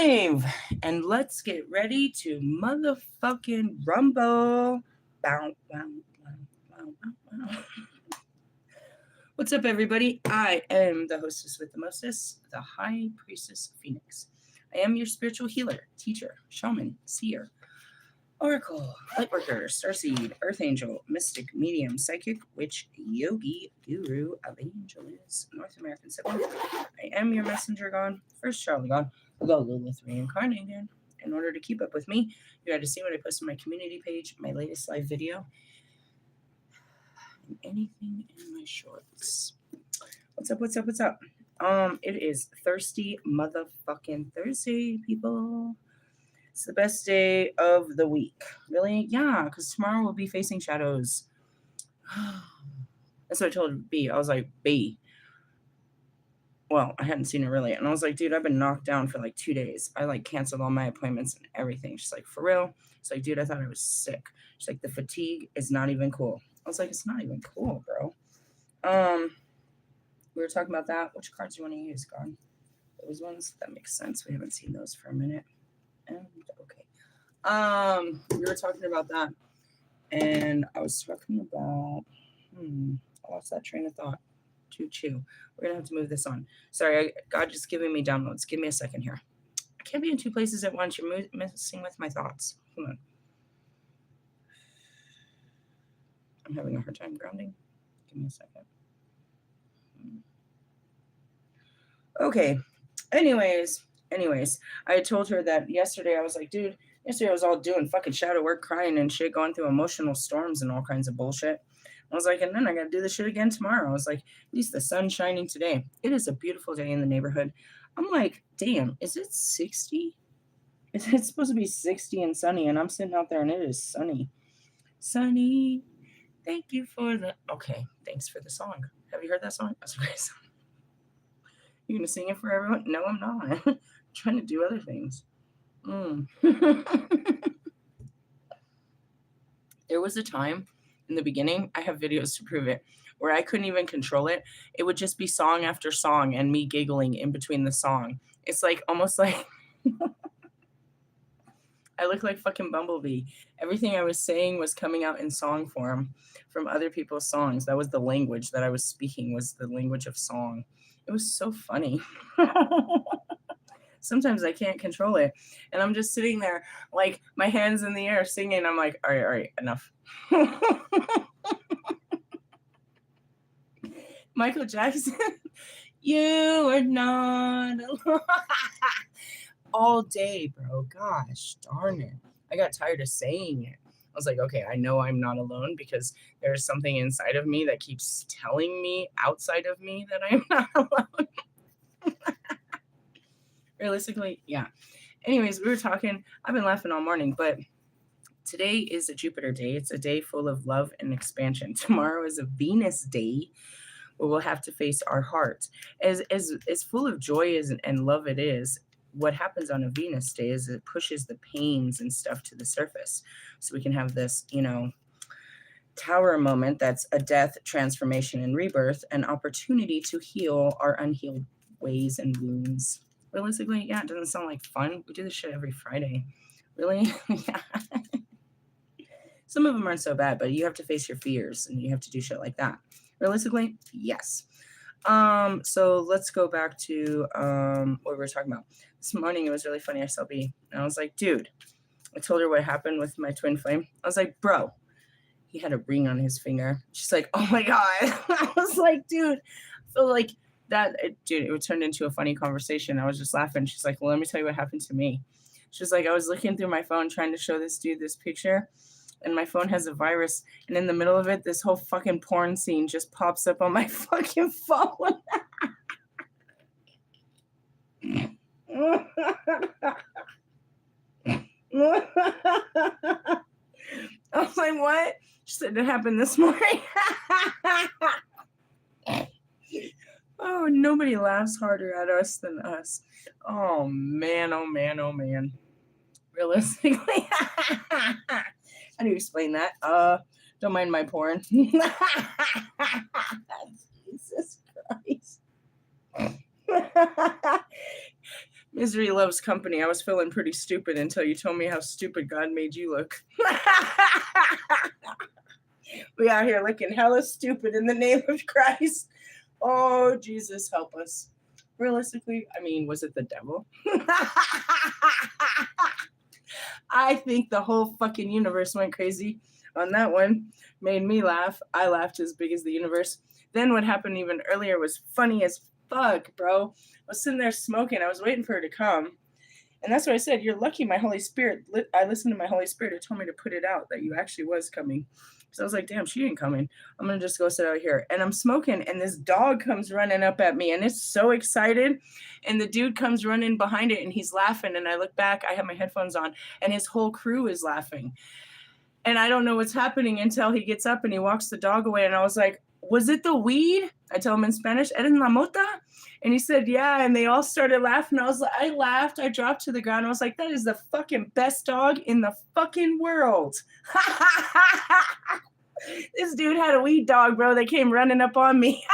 live, and let's get ready to motherfucking rumble. Bow, bow, bow, bow, bow, bow. What's up, everybody? I am the hostess with the mostest, the High Priestess Phoenix. I am your spiritual healer, teacher, shaman, seer, oracle, lightworker, starseed, earth angel, mystic, medium, psychic, witch, yogi, guru, evangelist, North American civil. I am your messenger god, first Charlie god, LILITH reincarnated. In order to keep up with me, you had to see what I post on my community page, my latest live video, and anything in my shorts. What's up, what's up, what's up? It is Thirsty motherfucking Thursday, people. It's the best day of the week. Really? Yeah, because tomorrow we'll be facing shadows. That's what I told B. I was like, B. Well, I hadn't seen her really. And I was like, dude, I've been knocked down for like 2 days. I like canceled all my appointments and everything. She's like, for real? It's like, dude, I thought I was sick. She's like, the fatigue is not even cool. I was like, it's not even cool, bro. We were talking about that. Which cards do you want to use, God? Those ones? That makes sense. We haven't seen those for a minute. And okay. We were talking about that. And I was talking about I lost that train of thought. Choo-choo. We're gonna have to move this on. Sorry, God just giving me downloads. Give me a second here. I can't be in two places at once. You're messing with my thoughts. Hold on. I'm having a hard time grounding. Give me a second. Okay. Anyways, I told her that yesterday. I was like, dude, yesterday I was all doing fucking shadow work, crying and shit, going through emotional storms and all kinds of bullshit. I was like, and then I got to do this shit again tomorrow. I was like, at least the sun's shining today. It is a beautiful day in the neighborhood. I'm like, damn, is it 60? It's supposed to be 60 and sunny, and I'm sitting out there and it is sunny. Sunny, thank you for the... Okay, thanks for the song. Have you heard that song? That's a great song. You gonna sing it for everyone? No, I'm not. I'm trying to do other things. There was a time in the beginning, I have videos to prove it, where I couldn't even control it. It would just be song after song and me giggling in between the song. It's like almost like I look like fucking Bumblebee. Everything I was saying was coming out in song form from other people's songs. That was the language that I was speaking, was the language of song. It was so funny. Sometimes I can't control it. And I'm just sitting there, like, my hands in the air singing. I'm like, all right, enough. Michael Jackson, you are not alone. All day, bro. Gosh, darn it. I got tired of saying it. I was like, okay, I know I'm not alone because there's something inside of me that keeps telling me outside of me that I'm not alone. Realistically, yeah. Anyways, we were talking. I've been laughing all morning, but today is a Jupiter day. It's a day full of love and expansion. Tomorrow is a Venus day where we'll have to face our heart. As full of joy and love it is, what happens on a Venus day is it pushes the pains and stuff to the surface. So we can have this, tower moment that's a death, transformation, and rebirth, an opportunity to heal our unhealed ways and wounds. Realistically, yeah, it doesn't sound like fun. We do this shit every Friday. Really? Yeah. Some of them aren't so bad, but you have to face your fears and you have to do shit like that. Realistically, yes. So let's go back to what we were talking about. This morning it was really funny. I saw B and I was like, dude, I told her what happened with my twin flame. I was like, bro, he had a ring on his finger. She's like, oh my God. I was like, dude, I feel like that, it turned into a funny conversation. I was just laughing. She's like, well, let me tell you what happened to me. She's like, I was looking through my phone trying to show this dude this picture, and my phone has a virus, and in the middle of it, this whole fucking porn scene just pops up on my fucking phone. I was like, what? She said it happened this morning. Oh, nobody laughs harder at us than us. Oh, man, oh, man, oh, man. Realistically. How do you explain that? Don't mind my porn. Jesus Christ. Misery loves company. I was feeling pretty stupid until you told me how stupid God made you look. We out here looking hella stupid in the name of Christ. Oh, Jesus, help us. Realistically, I mean, was it the devil? I think the whole fucking universe went crazy on that one. Made me laugh. I laughed as big as the universe. Then what happened even earlier was funny as fuck, bro. I was sitting there smoking. I was waiting for her to come. And that's what I said. You're lucky my Holy Spirit, I listened to my Holy Spirit. It told me to put it out that you actually was coming. So I was like, damn, she ain't coming. I'm going to just go sit out here. And I'm smoking, and this dog comes running up at me, and it's so excited. And the dude comes running behind it, and he's laughing. And I look back. I have my headphones on, and his whole crew is laughing. And I don't know what's happening until he gets up and he walks the dog away. And I was like, was it the weed? I tell him in Spanish, ¿Eres la mota? And he said, yeah. And they all started laughing. I was like, I laughed. I dropped to the ground. I was like, that is the fucking best dog in the fucking world. This dude had a weed dog, bro. They came running up on me.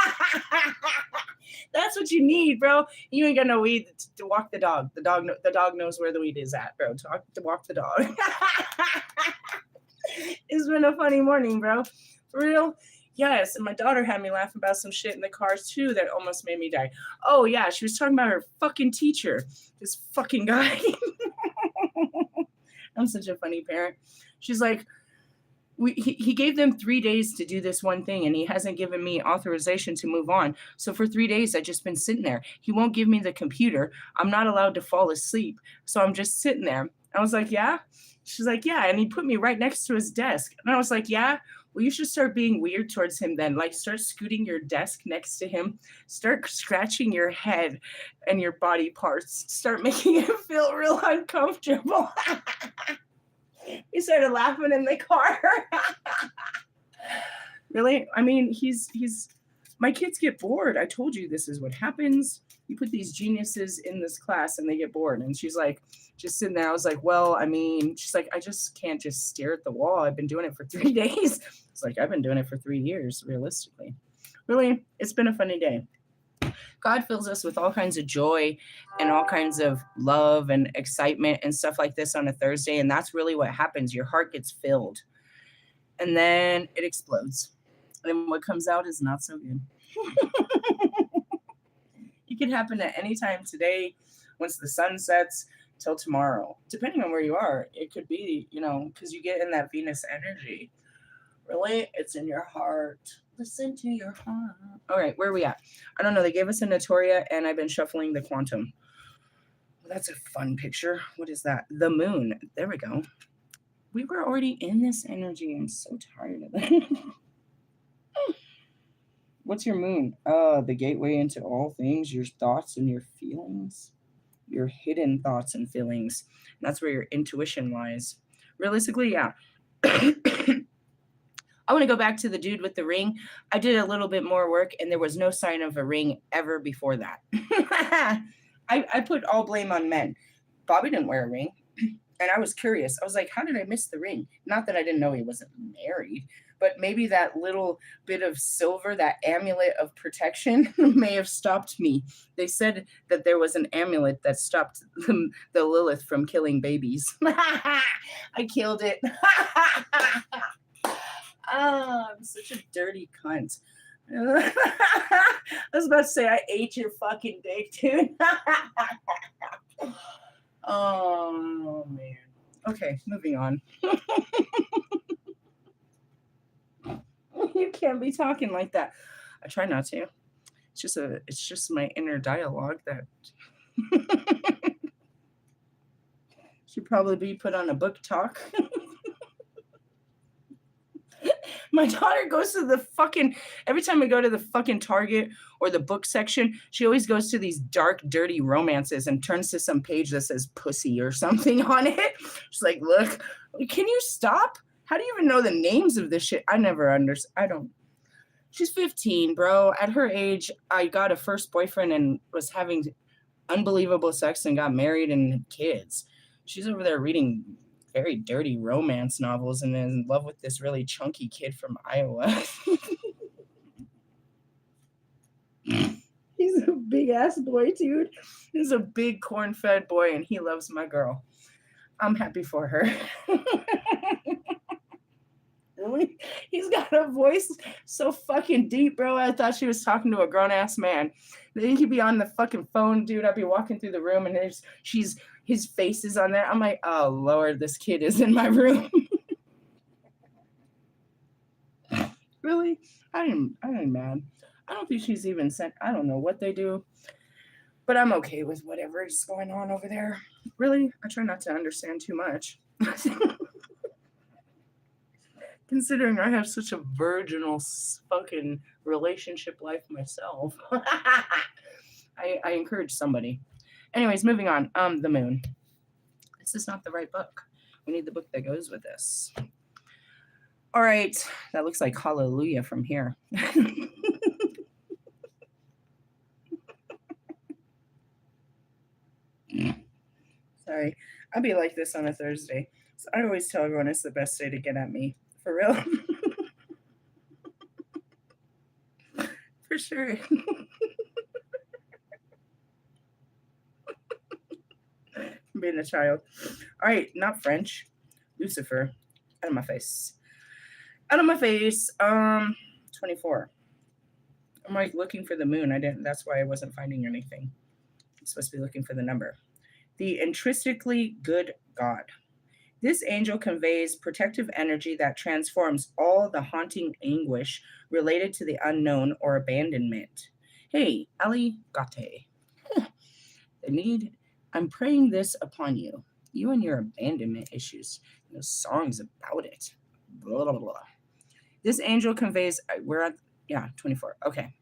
That's what you need, bro. You ain't got no weed to walk the dog. The dog knows where the weed is at, bro. To walk the dog. It's been a funny morning, bro. For real. Yes, and my daughter had me laughing about some shit in the car too that almost made me die. Oh yeah, she was talking about her fucking teacher. This fucking guy. I'm such a funny parent. She's like, he gave them 3 days to do this one thing, and he hasn't given me authorization to move on. So for 3 days, I've just been sitting there. He won't give me the computer. I'm not allowed to fall asleep. So I'm just sitting there. I was like, yeah? She's like, yeah. And he put me right next to his desk. And I was like, yeah? Well, you should start being weird towards him then. Like, start scooting your desk next to him. Start scratching your head and your body parts. Start making him feel real uncomfortable. He started laughing in the car. Really? I mean, he's my kids get bored. I told you this is what happens. You put these geniuses in this class and they get bored. And she's like, just sitting there. I was like, well, I mean, she's like, I just can't just stare at the wall. I've been doing it for 3 days. It's like, I've been doing it for 3 years, realistically. Really, it's been a funny day. God fills us with all kinds of joy and all kinds of love and excitement and stuff like this on a Thursday. And that's really what happens. Your heart gets filled and then it explodes. And what comes out is not so good. It could happen at any time today, once the sun sets, till tomorrow. Depending on where you are, it could be, because you get in that Venus energy. Really? It's in your heart. Listen to your heart. All right, where are we at? I don't know. They gave us a Notoria, and I've been shuffling the Quantum. Well, that's a fun picture. What is that? The moon. There we go. We were already in this energy. I'm so tired of it. What's your moon? The gateway into all things, your thoughts and your feelings, your hidden thoughts and feelings. That's where your intuition lies. Realistically, yeah. I want to go back to the dude with the ring. I did a little bit more work, and there was no sign of a ring ever before that. I put all blame on men. Bobby didn't wear a ring, and I was curious. I was like, how did I miss the ring? Not that I didn't know he wasn't married, but maybe that little bit of silver, that amulet of protection, may have stopped me. They said that there was an amulet that stopped the Lilith from killing babies. I killed it. Oh, I'm such a dirty cunt. I was about to say I ate your fucking dick, dude. Oh, man. Okay, moving on. You can't be talking like that. I try not to. It's just my inner dialogue that should probably be put on a book talk. My daughter goes to the fucking, every time I go to the fucking Target or the book section, she always goes to these dark, dirty romances and turns to some page that says pussy or something on it. She's like, look, can you stop? How do you even know the names of this shit? I never understand. I don't. She's 15, bro. At her age, I got a first boyfriend and was having unbelievable sex and got married and had kids. She's over there reading very dirty romance novels and is in love with this really chunky kid from Iowa. He's a big ass boy, dude. He's a big corn-fed boy, and he loves my girl. I'm happy for her. Really? He's got a voice so fucking deep, bro. I thought she was talking to a grown-ass man. Then he'd be on the fucking phone, dude. I'd be walking through the room, and his face is on there. I'm like, oh Lord, this kid is in my room. Really? I ain't mad. I don't think she's even sent. I don't know what they do, but I'm okay with whatever is going on over there. Really? I try not to understand too much. Considering I have such a virginal fucking relationship life myself. I encourage somebody. Anyways, moving on. The moon. This is not the right book. We need the book that goes with this. All right. That looks like hallelujah from here. Sorry. I'll be like this on a Thursday. So I always tell everyone it's the best day to get at me. For real. For sure. Being a child. All right, not French. Lucifer. Out of my face. Out of my face. 24. I'm like looking for the moon. That's why I wasn't finding anything. I'm supposed to be looking for the number. The intrinsically good God. This angel conveys protective energy that transforms all the haunting anguish related to the unknown or abandonment. Hey, Ali Gate. I'm praying this upon you. You and your abandonment issues. Songs about it. Blah, blah, blah. This angel conveys, 24. Okay.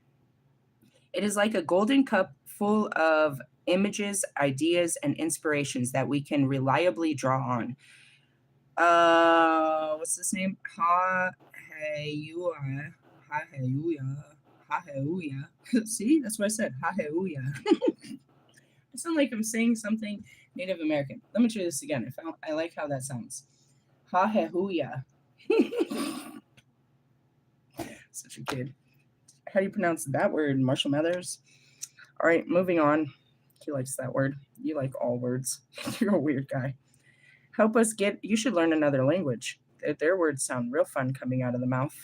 It is like a golden cup full of images, ideas, and inspirations that we can reliably draw on. What's this name? Ha-he-u-ya. See, that's what I said. Ha-he-u-ya. I sound like I'm saying something Native American. Let me try this again. I like how that sounds. Ha-he-u-ya. Such a kid. How do you pronounce that word, Marshall Mathers? All right, moving on. He likes that word. You like all words. You're a weird guy. Help us you should learn another language. Their words sound real fun coming out of the mouth.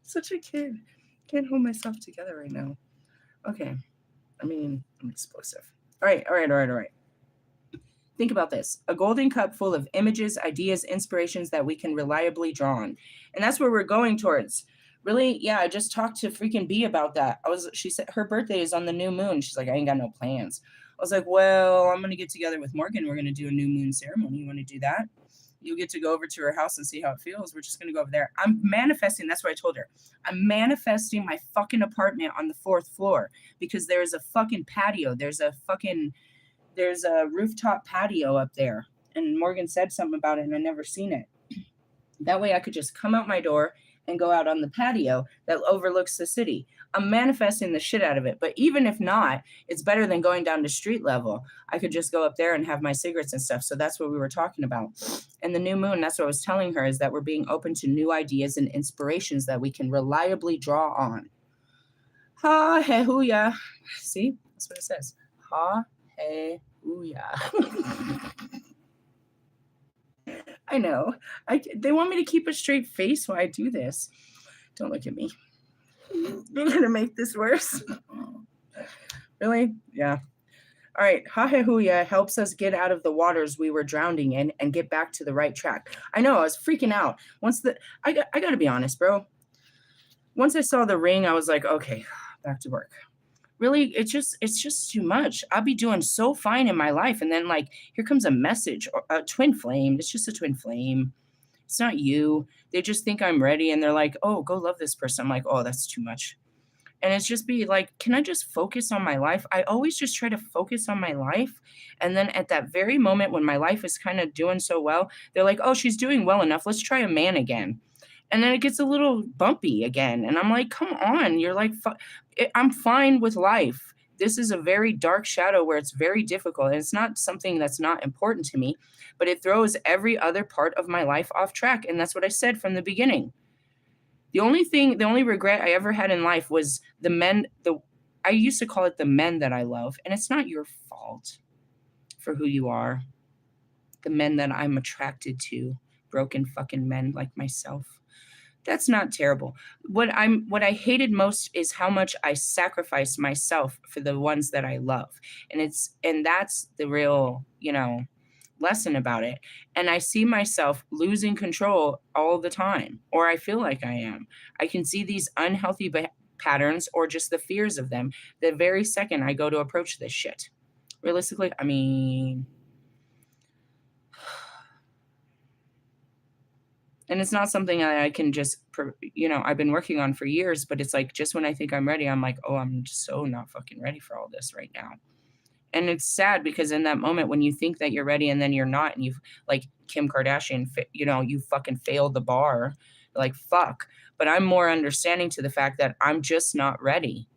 Such a kid. Can't hold myself together right now. Okay. I'm explosive. All right. Think about this. A golden cup full of images, ideas, inspirations that we can reliably draw on. And that's where we're going towards. Really? Yeah, I just talked to freaking B about that. She said her birthday is on the new moon. She's like, I ain't got no plans. I was like, well, I'm going to get together with Morgan. We're going to do a new moon ceremony. You want to do that? You'll get to go over to her house and see how it feels. We're just going to go over there. I'm manifesting. That's what I told her. I'm manifesting my fucking apartment on the 4th floor because there's a fucking patio. There's a rooftop patio up there. And Morgan said something about it and I never seen it. That way I could just come out my door and go out on the patio that overlooks the city. I'm manifesting the shit out of it. But even if not, it's better than going down to street level. I could just go up there and have my cigarettes and stuff. So that's what we were talking about. And the new moon, that's what I was telling her, is that we're being open to new ideas and inspirations that we can reliably draw on. Ha-he-hoo-ya. See? That's what it says. Ha-he-hoo-ya. I know. They want me to keep a straight face while I do this. Don't look at me. You're going to make this worse. Really? Yeah. All right. Ha-he-hoo-ya helps us get out of the waters we were drowning in and get back to the right track. I know. I was freaking out. I got to be honest, bro. Once I saw the ring, I was like, okay, back to work. Really, it's just too much. I'll be doing so fine in my life. And then here comes a message, a twin flame. It's just a twin flame. It's not you. They just think I'm ready. And they're like, oh, go love this person. I'm like, oh, that's too much. And it's just be like, can I just focus on my life? I always just try to focus on my life. And then at that very moment when my life is kind of doing so well, they're like, oh, she's doing well enough. Let's try a man again. And then it gets a little bumpy again. And I'm like, come on. You're like, I'm fine with life. this is a very dark shadow where it's very difficult. And it's not something that's not important to me, but it throws every other part of my life off track. And that's what I said from the beginning. The only regret I ever had in life was I used to call it the men that I love. And it's not your fault for who you are. The men that I'm attracted to, broken fucking men like myself. That's not terrible. What I hated most is how much I sacrificed myself for the ones that I love. And that's the real, lesson about it. And I see myself losing control all the time, or I feel like I am. I can see these unhealthy patterns or just the fears of them the very second I go to approach this shit. Realistically, I mean, and it's not something I can just, I've been working on for years, but it's like just when I think I'm ready, I'm like, oh, I'm so not fucking ready for all this right now. And it's sad because in that moment when you think that you're ready and then you're not, and you've like Kim Kardashian, you fucking failed the bar, like fuck. But I'm more understanding to the fact that I'm just not ready.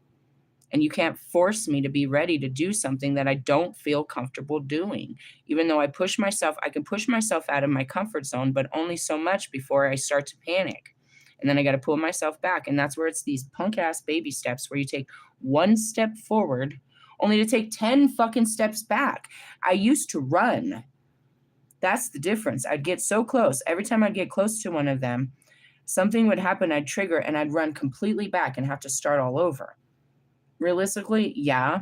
And you can't force me to be ready to do something that I don't feel comfortable doing. Even though I can push myself out of my comfort zone, but only so much before I start to panic. And then I got to pull myself back. And that's where it's these punk ass baby steps where you take one step forward only to take 10 fucking steps back. I used to run. That's the difference. I'd get so close. Every time I'd get close to one of them, something would happen. I'd trigger and I'd run completely back and have to start all over. Realistically, yeah.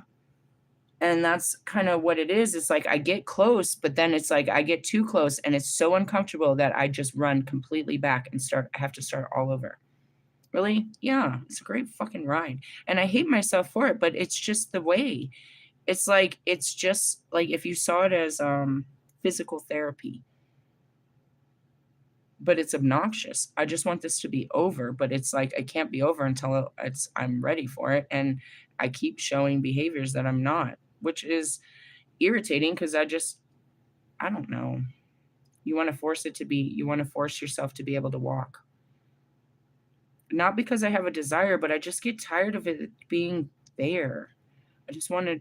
And that's kind of what it is. It's like I get close, but then it's like I get too close and it's so uncomfortable that I just run completely back and I have to start all over. Really? Yeah, it's a great fucking ride. And I hate myself for it, but it's just the way. It's just like if you saw it as physical therapy, but it's obnoxious. I just want this to be over, but it's like it can't be over until I'm ready for it. And I keep showing behaviors that I'm not, which is irritating because I don't know. You want to force yourself to be able to walk. Not because I have a desire, but I just get tired of it being there. I just want to,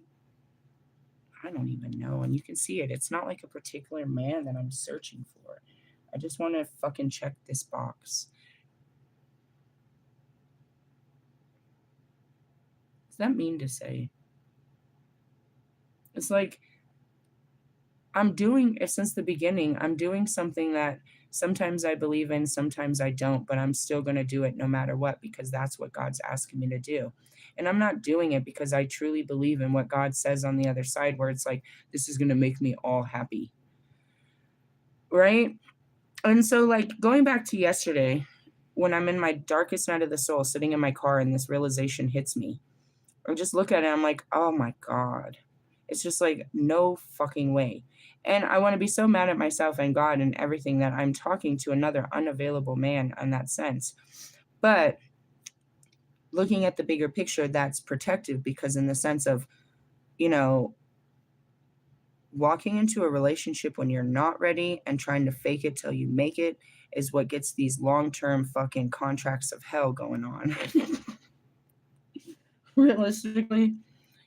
I don't even know. And you can see it. It's not like a particular man that I'm searching for. I just want to fucking check this box. Does that mean to say? It's like I'm doing it since the beginning. I'm doing something that sometimes I believe in, sometimes I don't, but I'm still going to do it no matter what because that's what God's asking me to do. And I'm not doing it because I truly believe in what God says on the other side, where it's like, this is going to make me all happy. Right? And so, like, going back to yesterday, when I'm in my darkest night of the soul, sitting in my car and this realization hits me, or just look at it, I'm like, oh my God. It's just like, no fucking way. And I want to be so mad at myself and God and everything that I'm talking to another unavailable man in that sense. But looking at the bigger picture, that's protective because in the sense of, walking into a relationship when you're not ready and trying to fake it till you make it is what gets these long-term fucking contracts of hell going on. Realistically,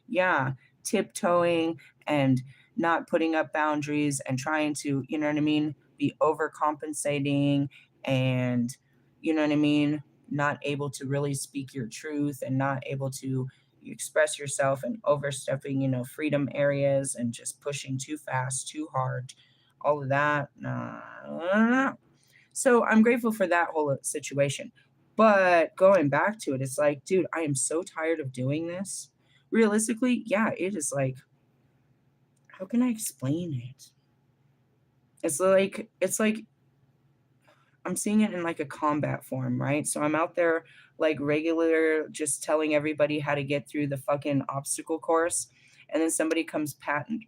yeah, tiptoeing and not putting up boundaries and trying to, you know what I mean, be overcompensating and, you know what I mean, not able to really speak your truth and not able to express yourself and overstepping, freedom areas and just pushing too fast, too hard, all of that. Nah. So I'm grateful for that whole situation. But going back to it, it's like, dude, I am so tired of doing this. Realistically, yeah, it is like, how can I explain it? It's like I'm seeing it in like a combat form, right? So I'm out there like regular, just telling everybody how to get through the fucking obstacle course. And then somebody comes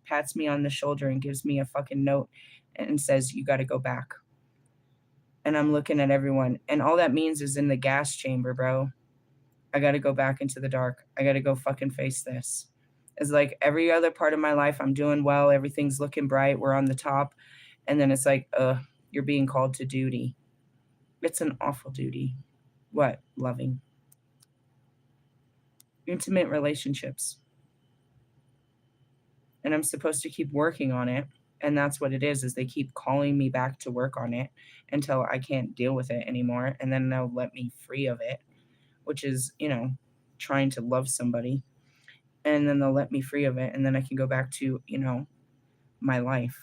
pats me on the shoulder and gives me a fucking note and says, you got to go back. And I'm looking at everyone. And all that means is in the gas chamber, bro. I got to go back into the dark. I got to go fucking face this. It's like every other part of my life, I'm doing well. Everything's looking bright. We're on the top. And then it's like, you're being called to duty. It's an awful duty. What? Loving. Intimate relationships. and I'm supposed to keep working on it. And that's what it is they keep calling me back to work on it until I can't deal with it anymore. And then they'll let me free of it, which is, trying to love somebody. And then they'll let me free of it. And then I can go back to, my life.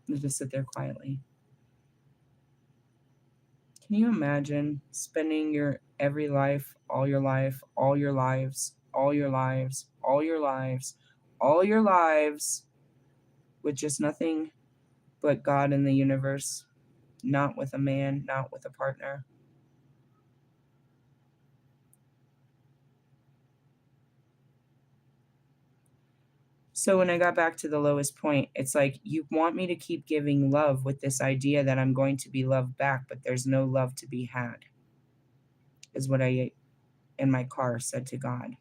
And just sit there quietly. Can you imagine spending your every life, all your life, all your lives, all your lives, all your lives, all your lives with just nothing but God in the universe, not with a man, not with a partner? So when I got back to the lowest point, it's like, you want me to keep giving love with this idea that I'm going to be loved back, but there's no love to be had, is what I, in my car, said to God.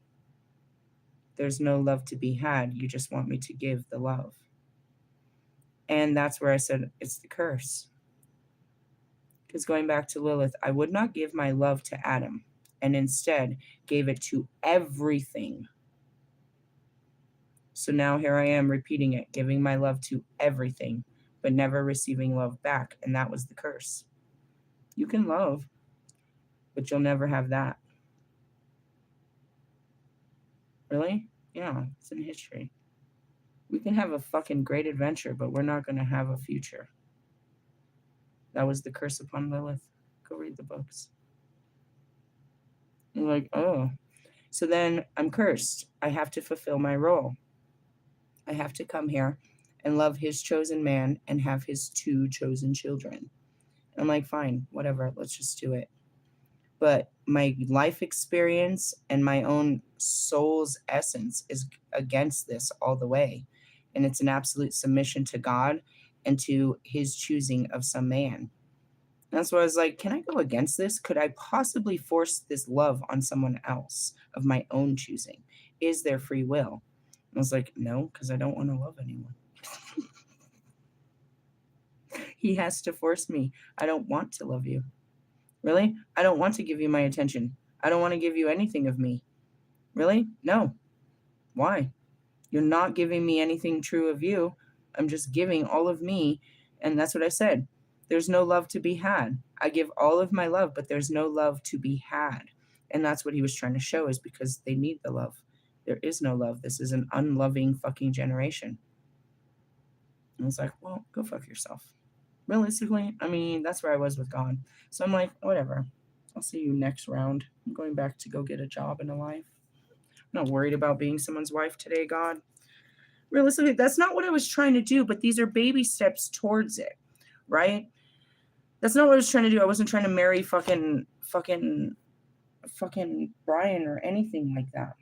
There's no love to be had. You just want me to give the love. And that's where I said, it's the curse. Because going back to Lilith, I would not give my love to Adam, and instead gave it to everything. So now here I am repeating it, giving my love to everything, but never receiving love back. And that was the curse. You can love, but you'll never have that. Really? Yeah, it's in history. We can have a fucking great adventure, but we're not going to have a future. That was the curse upon Lilith. Go read the books. I'm like, oh. So then I'm cursed. I have to fulfill my role. I have to come here and love his chosen man and have his 2 chosen children. I'm like, fine, whatever, let's just do it. But my life experience and my own soul's essence is against this all the way. And it's an absolute submission to God and to his choosing of some man. That's why I was like, can I go against this? Could I possibly force this love on someone else of my own choosing? Is there free will? I was like, no, because I don't want to love anyone. He has to force me. I don't want to love you. Really? I don't want to give you my attention. I don't want to give you anything of me. Really? No. Why? You're not giving me anything true of you. I'm just giving all of me. And that's what I said. There's no love to be had. I give all of my love, but there's no love to be had. And that's what he was trying to show, is because they need the love. There is no love. This is an unloving fucking generation. And it's like, well, go fuck yourself. Realistically, I mean, that's where I was with God. So I'm like, whatever. I'll see you next round. I'm going back to go get a job and a life. I'm not worried about being someone's wife today, God. Realistically, that's not what I was trying to do, but these are baby steps towards it, right? That's not what I was trying to do. I wasn't trying to marry fucking Brian or anything like that.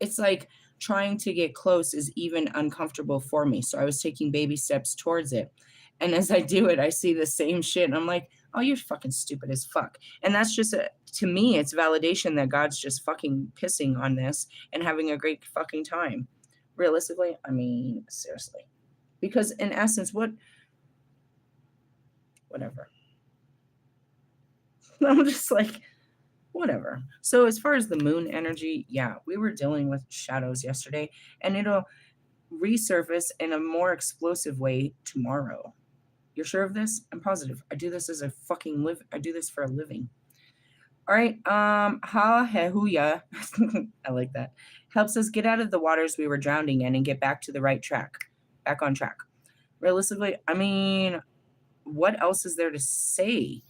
It's like trying to get close is even uncomfortable for me. So I was taking baby steps towards it. And as I do it, I see the same shit. And I'm like, oh, you're fucking stupid as fuck. And that's just, to me, it's validation that God's just fucking pissing on this and having a great fucking time. Realistically, I mean, seriously. Because in essence, whatever. I'm just like, whatever. So as far as the moon energy, yeah, we were dealing with shadows yesterday, and it'll resurface in a more explosive way tomorrow. You're sure of this? I'm positive. I do this as a fucking I do this for a living. All right. Ha-he-hu-ya. I like that. Helps us get out of the waters we were drowning in and get back to the right track. Back on track. Realistically, I mean, what else is there to say?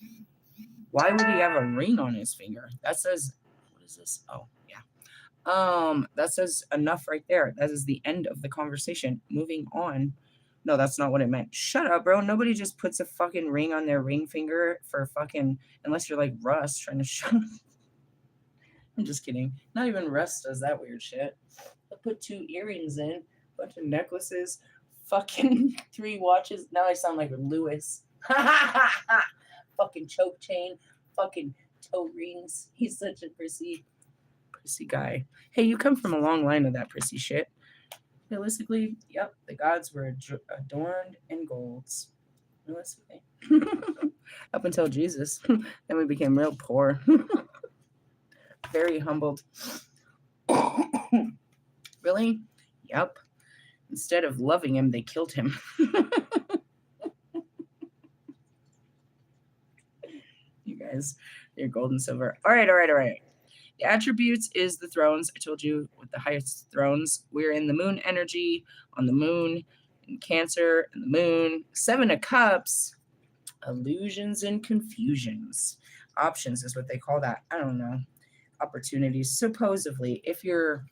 Why would he have a ring on his finger? That says, what is this? Oh, yeah. That says enough right there. That is the end of the conversation. Moving on. No, that's not what it meant. Shut up, bro. Nobody just puts a fucking ring on their ring finger for fucking, unless you're like Russ trying to shut up. I'm just kidding. Not even Russ does that weird shit. I put 2 earrings in, bunch of necklaces, fucking 3 watches. Now I sound like Lewis. Fucking choke chain, fucking toe rings. He's such a prissy guy. Hey, you come from a long line of that prissy shit. Realistically, yep, the gods were adorned in golds. realistically. Up until Jesus. Then we became real poor. Very humbled. Really? Yep. Instead of loving him, they killed him. You guys, you're gold and silver. All right. The attributes is the thrones. I told you with the highest thrones. We're in the moon energy, on the moon, in Cancer, and the moon. 7 of Cups, illusions and confusions. Options is what they call that. I don't know. Opportunities, supposedly, if you're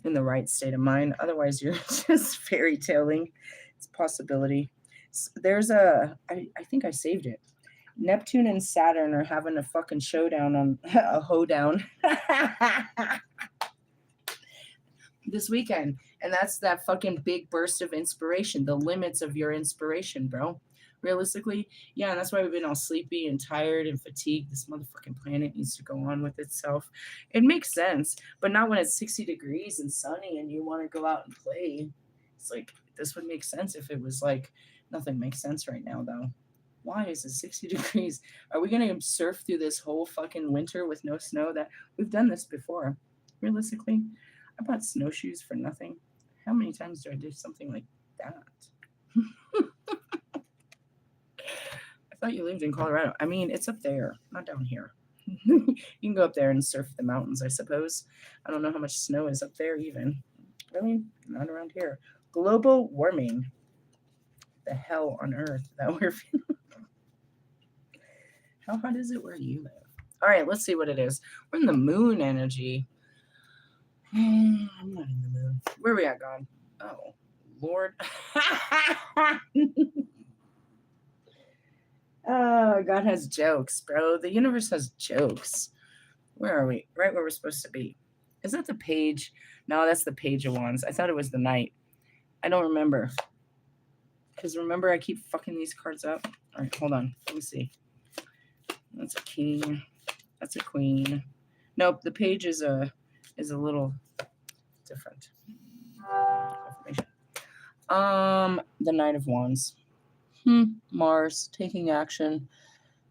in the right state of mind. Otherwise, you're just fairy tailing. It's a possibility. There's I think I saved it. Neptune and Saturn are having a fucking showdown on a hoedown this weekend. And that's that fucking big burst of inspiration, the limits of your inspiration, bro. Realistically, yeah, and that's why we've been all sleepy and tired and fatigued. This motherfucking planet needs to go on with itself. It makes sense, but not when it's 60 degrees and sunny and you want to go out and play. It's like, this would make sense if it was like, nothing makes sense right now, though. Why is it 60 degrees? Are we going to surf through this whole fucking winter with no snow? That we've done this before. Realistically, I bought snowshoes for nothing. How many times do I do something like that? I thought you lived in Colorado. I mean, it's up there, not down here. You can go up there and surf the mountains, I suppose. I don't know how much snow is up there even. Really? Not around here. Global warming. The hell on earth that we're feeling. How hot is it where you live? All right, let's see what it is. We're in the moon energy. I'm not in the moon. Where are we at, God? Oh, Lord. Oh, God has jokes, bro. The universe has jokes. Where are we? Right where we're supposed to be. Is that the page? No, that's the Page of Wands. I thought it was the Knight. I don't remember. Because remember, I keep fucking these cards up. All right, hold on. Let me see. That's a king. That's a queen. Nope, the page is a little different. The Knight of Wands. Mars, taking action,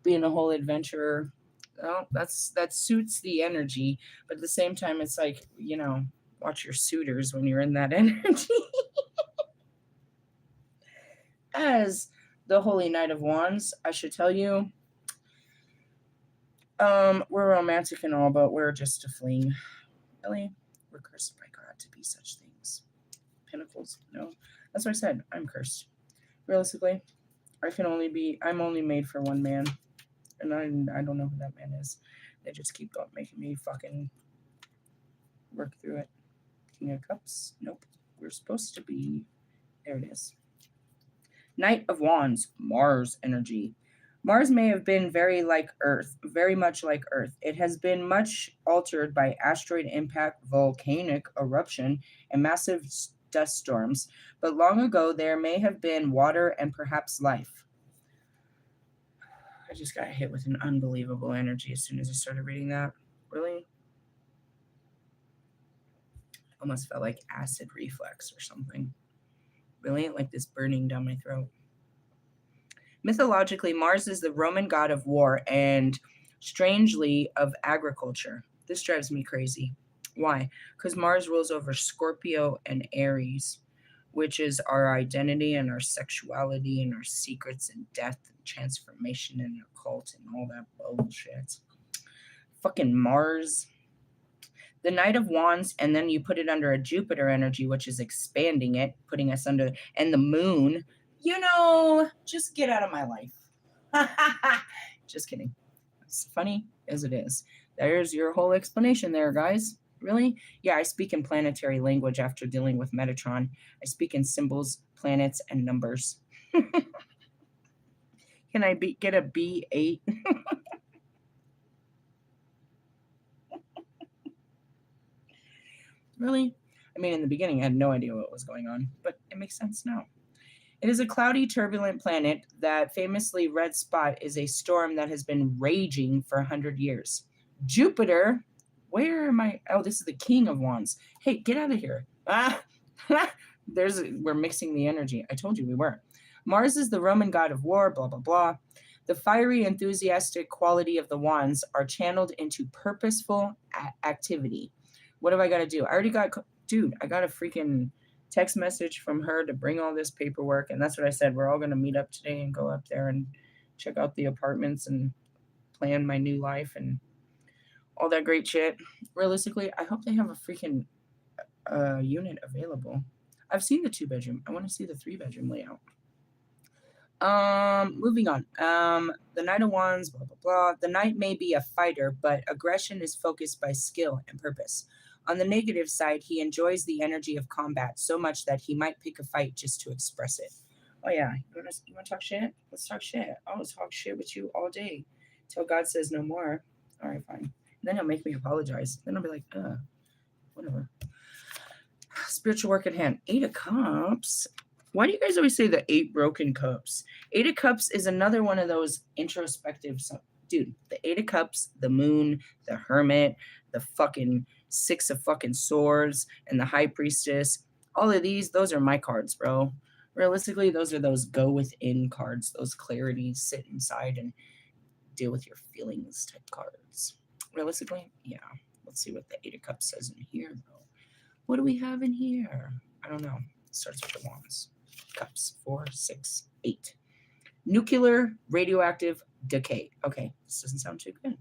being a whole adventurer. Well, that suits the energy, but at the same time, it's like, watch your suitors when you're in that energy. As the Holy Knight of Wands, I should tell you, we're romantic and all, but we're just a fling. Really? We're cursed by God to be such things. Pentacles? No. That's what I said. I'm cursed. Realistically, I'm only made for one man. And I don't know who that man is. They just keep making me fucking work through it. King of Cups? Nope. We're supposed to be... There it is. Knight of Wands. Mars energy. Mars may have been very much like Earth. It has been much altered by asteroid impact, volcanic eruption, and massive dust storms. But long ago, there may have been water and perhaps life. I just got hit with an unbelievable energy as soon as I started reading that. Really? Almost felt like acid reflux or something. Really? Like this burning down my throat. Mythologically, Mars is the Roman god of war and, strangely, of agriculture. This drives me crazy. Why? Because Mars rules over Scorpio and Aries, which is our identity and our sexuality and our secrets and death and transformation and occult and all that bullshit. Fucking Mars. The Knight of Wands, and then you put it under a Jupiter energy, which is expanding it, putting us under, and the moon. Just get out of my life. Just kidding. It's funny as it is. There's your whole explanation there, guys. Really? Yeah, I speak in planetary language after dealing with Metatron. I speak in symbols, planets, and numbers. Can I get a B8? Really? I mean, in the beginning, I had no idea what was going on, but it makes sense now. It is a cloudy, turbulent planet. That famously red spot is a storm that has been raging for 100 years. Jupiter, where am I? Oh, this is the King of Wands. Hey, get out of here. We're mixing the energy. I told you we were. Mars is the Roman god of war, blah, blah, blah. The fiery, enthusiastic quality of the wands are channeled into purposeful activity. What have I got to do? I already got, dude, I got a freaking text message from her to bring all this paperwork. And that's what I said. We're all going to meet up today and go up there and check out the apartments and plan my new life and all that great shit. Realistically, I hope they have a freaking unit available. I've seen the 2-bedroom. I want to see the 3-bedroom layout. Moving on. The Knight of Wands, blah, blah, blah. The Knight may be a fighter, but aggression is focused by skill and purpose. On the negative side, he enjoys the energy of combat so much that he might pick a fight just to express it. Oh, yeah. You want to talk shit? Let's talk shit. I'll talk shit with you all day till God says no more. All right, fine. Then he'll make me apologize. Then I'll be like, whatever. Spiritual work at hand. 8 of Cups. Why do you guys always say the 8 broken cups? 8 of Cups is another one of those introspective. Dude, the 8 of Cups, the Moon, the Hermit, the fucking 6 of fucking Swords, and the High Priestess. All of these, those are my cards, bro. Realistically, those are those go within cards, those clarity, sit inside and deal with your feelings type cards. Realistically, yeah. Let's see what the 8 of Cups says in here, though. What do we have in here? I don't know. It starts with the Wands. Cups. 4, 6, 8. Nuclear radioactive decay. Okay, this doesn't sound too good.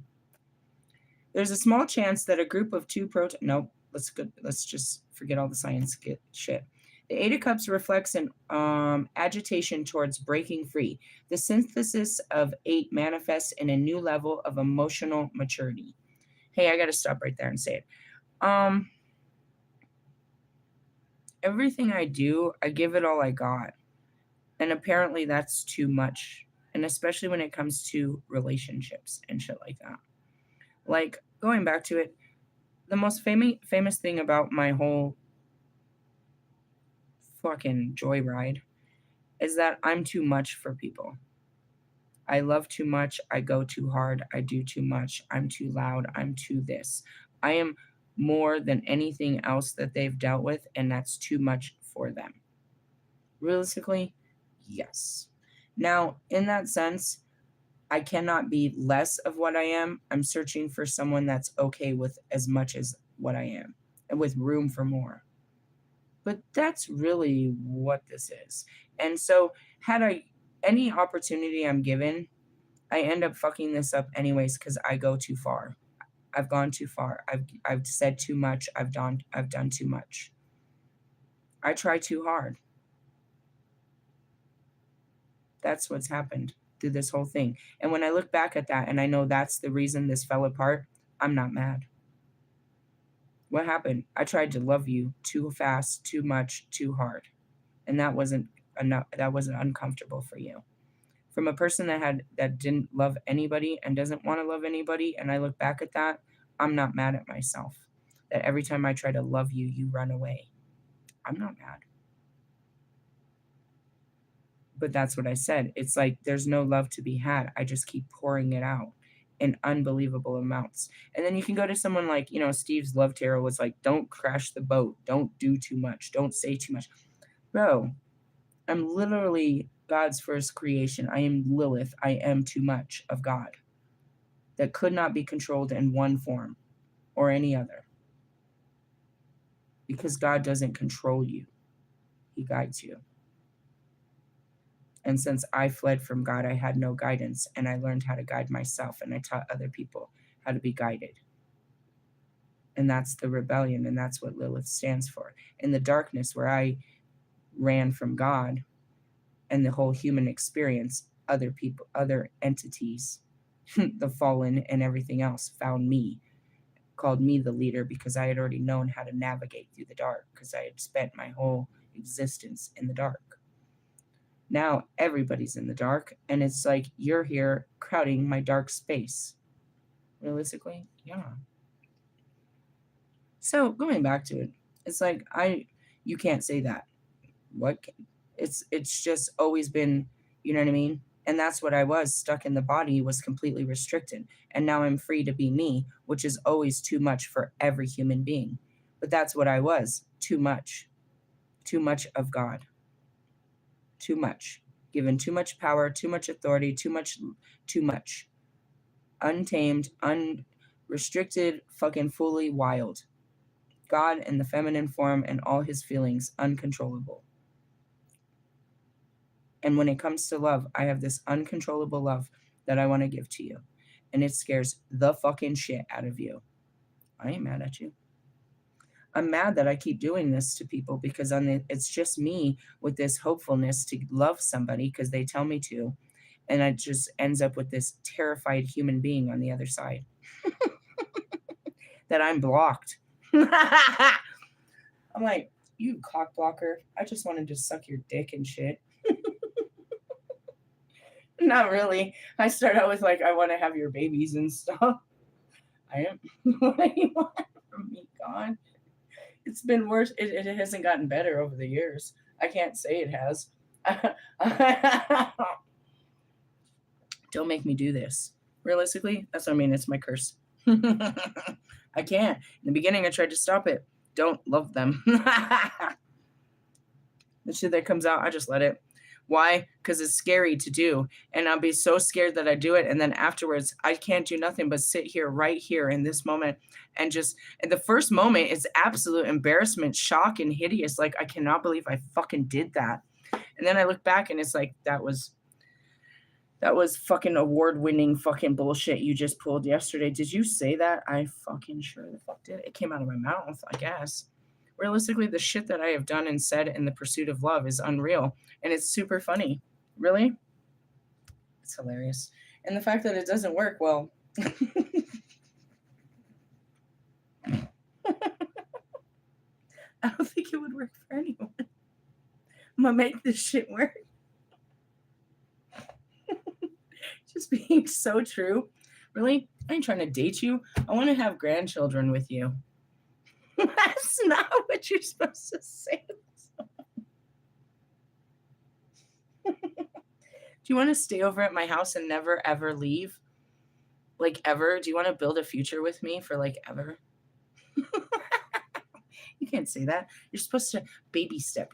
There's a small chance that a group of 2 proton. Nope. Let's just forget all the science shit. The 8 of Cups reflects an agitation towards breaking free. The synthesis of 8 manifests in a new level of emotional maturity. Hey, I got to stop right there and say it. Everything I do, I give it all I got. And apparently that's too much. And especially when it comes to relationships and shit like that. Like, going back to it, the most famous thing about my whole fucking joyride is that I'm too much for people. I love too much. I go too hard. I do too much. I'm too loud. I'm too this. I am more than anything else that they've dealt with, and that's too much for them. Realistically, yes. Now, in that sense, I cannot be less of what I am. I'm searching for someone that's okay with as much as what I am and with room for more. But that's really what this is. And so, had I any opportunity I'm given, I end up fucking this up anyways because I go too far. I've gone too far. I've said too much. I've done too much. I try too hard. That's what's happened through this whole thing. And when I look back at that and I know that's the reason this fell apart, I'm not mad. What happened? I tried to love you too fast, too much, too hard. And that wasn't enough. That wasn't uncomfortable for you. From a person that didn't love anybody and doesn't want to love anybody, and I look back at that, I'm not mad at myself. That every time I try to love you, you run away. I'm not mad. But that's what I said. It's like there's no love to be had. I just keep pouring it out in unbelievable amounts. And then you can go to someone like, Steve's love tarot was like, don't crash the boat. Don't do too much. Don't say too much. Bro, I'm literally God's first creation. I am Lilith. I am too much of God that could not be controlled in one form or any other. Because God doesn't control you. He guides you. And since I fled from God, I had no guidance, and I learned how to guide myself, and I taught other people how to be guided. And that's the rebellion, and that's what Lilith stands for. In the darkness where I ran from God and the whole human experience, other people, other entities, the fallen and everything else found me, called me the leader because I had already known how to navigate through the dark because I had spent my whole existence in the dark. Now everybody's in the dark, and it's like you're here crowding my dark space. Realistically, yeah. So going back to it, it's like you can't say that. It's just always been, you know what I mean? And that's what I was, stuck in the body, was completely restricted. And now I'm free to be me, which is always too much for every human being. But that's what I was, too much. Too much of God. Too much. given too much power, too much authority, too much. Untamed, unrestricted, fucking fully wild. God in the feminine form and all his feelings, uncontrollable. And when it comes to love, I have this uncontrollable love that I want to give to you. And it scares the fucking shit out of you. I ain't mad at you. I'm mad that I keep doing this to people because it's just me with this hopefulness to love somebody because they tell me to. And it just ends up with this terrified human being on the other side that I'm blocked. I'm like, you cock blocker. I just wanted to suck your dick and shit. Not really. I start out with like, I want to have your babies and stuff. I am. What do you want from me, God? It's been worse. It hasn't gotten better over the years. I can't say it has. Don't make me do this. Realistically, that's what I mean. It's my curse. I can't. In the beginning, I tried to stop it. Don't love them. The shit that comes out, I just let it. Why? Because it's scary to do. And I'll be so scared that I do it. And then afterwards, I can't do nothing but sit here, right here in this moment. And the first moment is absolute embarrassment, shock, and hideous. Like, I cannot believe I fucking did that. And then I look back and it's like, that was fucking award-winning fucking bullshit you just pulled yesterday. Did you say that? I fucking sure the fuck did. It came out of my mouth, I guess. Realistically, the shit that I have done and said in the pursuit of love is unreal. And it's super funny. Really? It's hilarious. And the fact that it doesn't work, well... I don't think it would work for anyone. I'm gonna make this shit work. Just being so true. Really? I ain't trying to date you. I want to have grandchildren with you. That's not what you're supposed to say. Do you want to stay over at my house and never ever leave? Like ever? Do you want to build a future with me for like ever? You can't say that. You're supposed to baby step.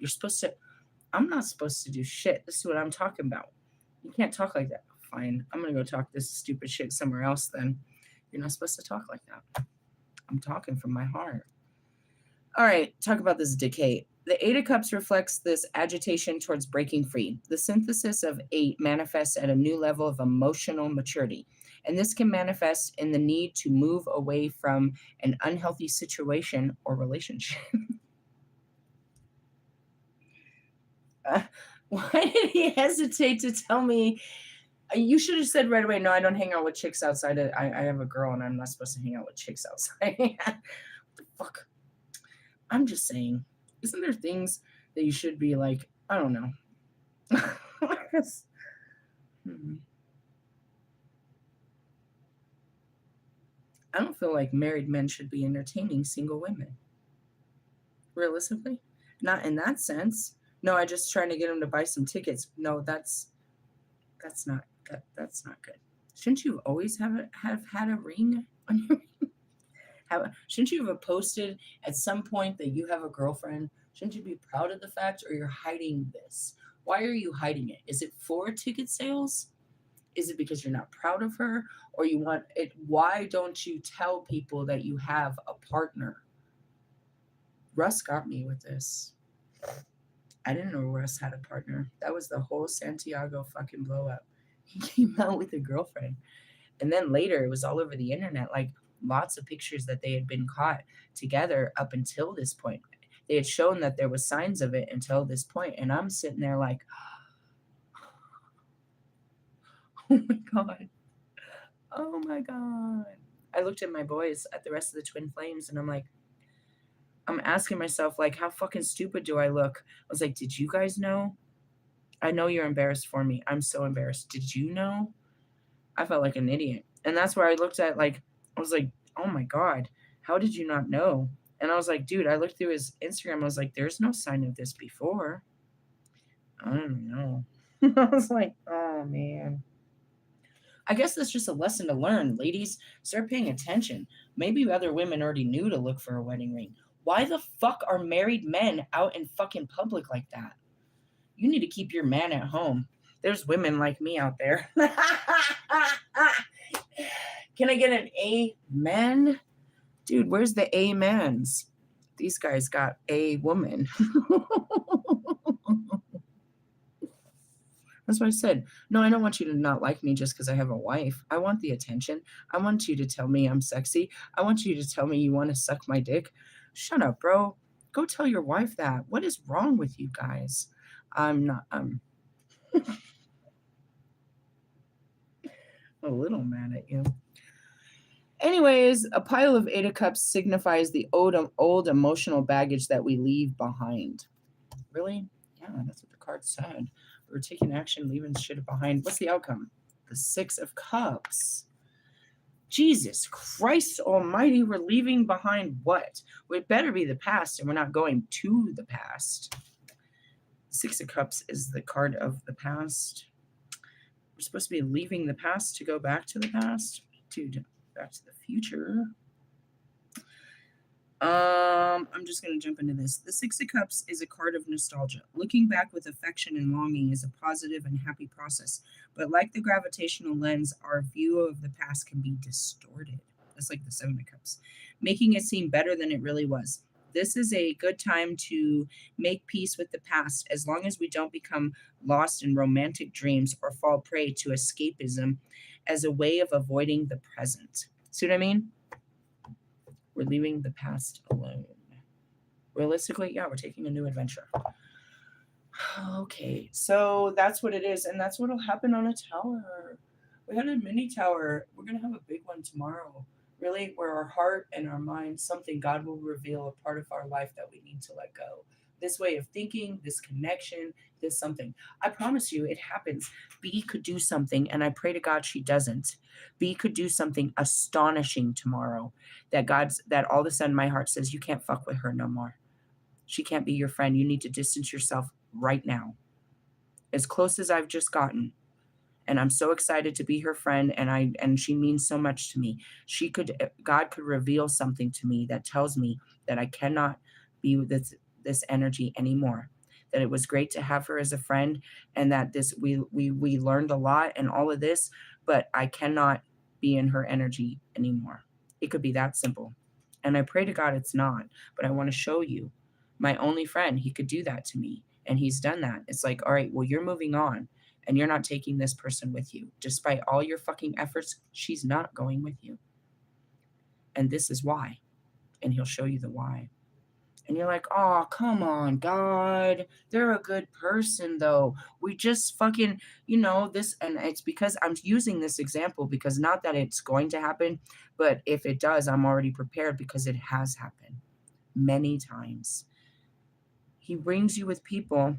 I'm not supposed to do shit. This is what I'm talking about. You can't talk like that. Fine. I'm going to go talk this stupid shit somewhere else then. You're not supposed to talk like that. I'm talking from my heart. All right, talk about this decay. The Eight of Cups reflects this agitation towards breaking free. The synthesis of 8 manifests at a new level of emotional maturity. And this can manifest in the need to move away from an unhealthy situation or relationship. Why did he hesitate to tell me? You should have said right away, no, I don't hang out with chicks outside. I have a girl and I'm not supposed to hang out with chicks outside. What the fuck? I'm just saying, isn't there things that you should be like, I don't know. I don't feel like married men should be entertaining single women. Realistically, not in that sense. No, I just trying to get them to buy some tickets. No, that's not good. Shouldn't you always have had a ring on your ring? Shouldn't you have posted at some point that you have a girlfriend? Shouldn't you be proud of the fact, or you're hiding this? Why are you hiding it? Is it for ticket sales? Is it because you're not proud of her, or you want it? Why don't you tell people that you have a partner? Russ got me with this. I didn't know Russ had a partner. That was the whole Santiago fucking blow up. He came out with a girlfriend. And then later it was all over the internet, like lots of pictures that they had been caught together up until this point. They had shown that there was signs of it until this point. And I'm sitting there like, oh my God. Oh my God. I looked at my boys, at the rest of the twin flames, and I'm asking myself, like, how fucking stupid do I look? I was like, did you guys know? I know you're embarrassed for me. I'm so embarrassed. Did you know? I felt like an idiot. And that's where I looked at, like, I was like, oh my God, how did you not know? And I was like, dude, I looked through his Instagram. I was like, there's no sign of this before. I don't know. I was like, oh man. I guess that's just a lesson to learn, ladies. Start paying attention. Maybe other women already knew to look for a wedding ring. Why the fuck are married men out in fucking public like that? You need to keep your man at home. There's women like me out there. Can I get an amen? Dude, where's the amens? These guys got a woman. That's what I said. No, I don't want you to not like me just because I have a wife. I want the attention. I want you to tell me I'm sexy. I want you to tell me you want to suck my dick. Shut up, bro. Go tell your wife that. What is wrong with you guys? I'm not, I'm a little mad at you. Anyways, a pile of Eight of Cups signifies the old emotional baggage that we leave behind. Really? Yeah, that's what the card said. We're taking action, leaving shit behind. What's the outcome? The Six of Cups. Jesus Christ almighty, we're leaving behind what? It better be the past, and we're not going to the past. Six of Cups is the card of the past. We're supposed to be leaving the past to go back to the past, to back to the future. I'm just going to jump into this. The Six of Cups is a card of nostalgia. Looking back with affection and longing is a positive and happy process. But like the gravitational lens, our view of the past can be distorted. That's like the Seven of Cups, making it seem better than it really was. This is a good time to make peace with the past as long as we don't become lost in romantic dreams or fall prey to escapism as a way of avoiding the present. See what I mean? We're leaving the past alone. Realistically, yeah, we're taking a new adventure. Okay, so that's what it is, and that's what'll happen on a tower. We had a mini tower. We're gonna have a big one tomorrow. Really, where our heart and our mind, something God will reveal a part of our life that we need to let go. This way of thinking, this connection, this something. I promise you, it happens. B could do something, and I pray to God she doesn't. B could do something astonishing tomorrow that all of a sudden my heart says, you can't fuck with her no more. She can't be your friend. You need to distance yourself right now. As close as I've just gotten. And I'm so excited to be her friend, and she means so much to me. God could reveal something to me that tells me that I cannot be with this energy anymore. That it was great to have her as a friend, and that we learned a lot and all of this, but I cannot be in her energy anymore. It could be that simple. And I pray to God it's not, but I want to show you my only friend, he could do that to me. And he's done that. It's like, all right, well, you're moving on and you're not taking this person with you. Despite all your fucking efforts, she's not going with you. And this is why. And he'll show you the why. And you're like, oh, come on, God. They're a good person, though. We just fucking, this. And it's because I'm using this example because not that it's going to happen, but if it does, I'm already prepared because it has happened many times. He brings you with people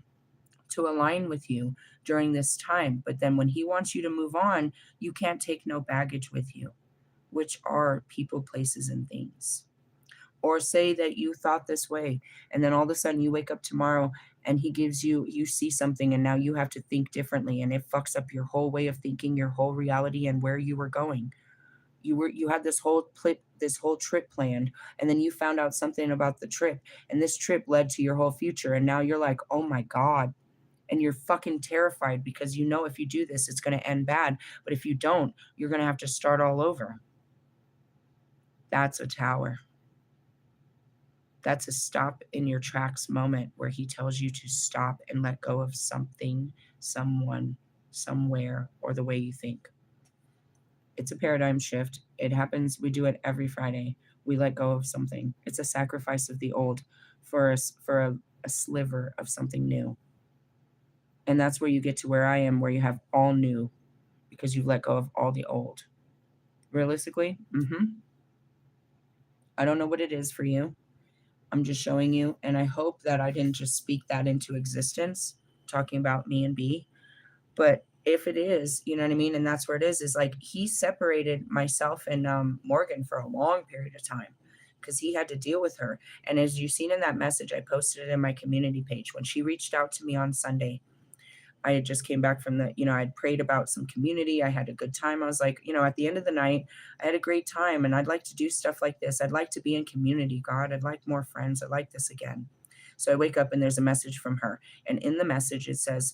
to align with you during this time. But then when he wants you to move on, you can't take no baggage with you, which are people, places, and things. Or say that you thought this way, and then all of a sudden you wake up tomorrow and you see something, and now you have to think differently, and it fucks up your whole way of thinking, your whole reality, and where you were going. You had this whole trip planned, and then you found out something about the trip, and this trip led to your whole future, and now you're like, oh my God. And you're fucking terrified because if you do this, it's going to end bad. But if you don't, you're going to have to start all over. That's a tower. That's a stop in your tracks moment where he tells you to stop and let go of something, someone, somewhere, or the way you think. It's a paradigm shift. It happens. We do it every Friday. We let go of something. It's a sacrifice of the old for a sliver of something new. And that's where you get to where I am, where you have all new because you've let go of all the old. Realistically, I don't know what it is for you. I'm just showing you. And I hope that I didn't just speak that into existence, talking about me and B. But if it is, you know what I mean? And that's where it is like he separated myself and Morgan for a long period of time because he had to deal with her. And as you've seen in that message, I posted it in my community page. When she reached out to me on Sunday, I had just came back from I'd prayed about some community. I had a good time. I was like, at the end of the night, I had a great time and I'd like to do stuff like this. I'd like to be in community, God. I'd like more friends. I'd like this again. So I wake up and there's a message from her. And in the message, it says,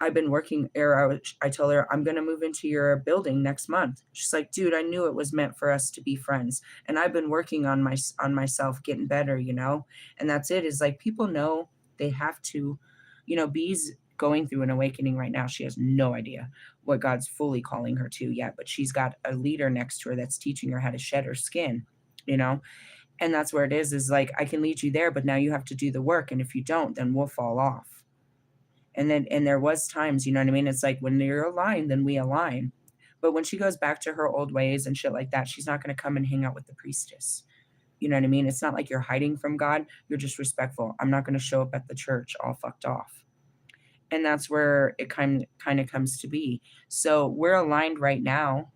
I've been working, or I told her, I'm going to move into your building next month. She's like, dude, I knew it was meant for us to be friends. And I've been working on on myself, getting better, and that's it. Is like, people know they have to, Bee's going through an awakening right now. She has no idea what God's fully calling her to yet, but she's got a leader next to her that's teaching her how to shed her skin, you know? And that's where it is like, I can lead you there, but now you have to do the work. And if you don't, then we'll fall off. And there was times, you know what I mean? It's like, when you're aligned, then we align. But when she goes back to her old ways and shit like that, she's not going to come and hang out with the priestess. You know what I mean? It's not like you're hiding from God. You're just respectful. I'm not going to show up at the church all fucked off. And that's where it kind of comes to be. So we're aligned right now.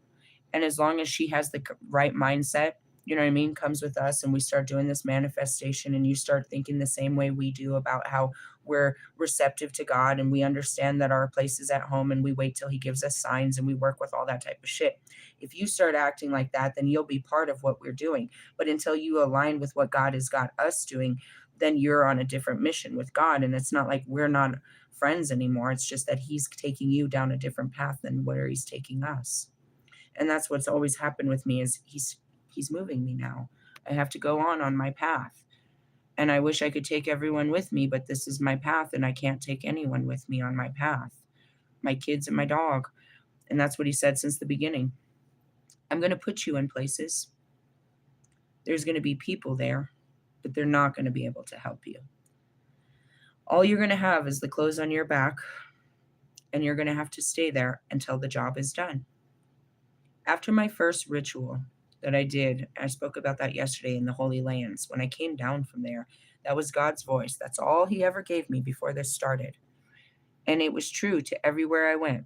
And as long as she has the right mindset, you know what I mean, comes with us, and we start doing this manifestation, and you start thinking the same way we do about how we're receptive to God, and we understand that our place is at home, and we wait till he gives us signs, and we work with all that type of shit. If you start acting like that, then you'll be part of what we're doing. But until you align with what God has got us doing, then you're on a different mission with God. And it's not like we're not friends anymore. It's just that he's taking you down a different path than where he's taking us. And that's what's always happened with me, is he's moving me now. I have to go on my path. And I wish I could take everyone with me, but this is my path, and I can't take anyone with me on my path. My kids and my dog. And that's what he said since the beginning. I'm going to put you in places. There's going to be people there, but they're not going to be able to help you. All you're going to have is the clothes on your back, and you're going to have to stay there until the job is done. After my first ritual that I did, I spoke about that yesterday in the Holy Lands, when I came down from there, that was God's voice. That's all he ever gave me before this started. And it was true to everywhere I went.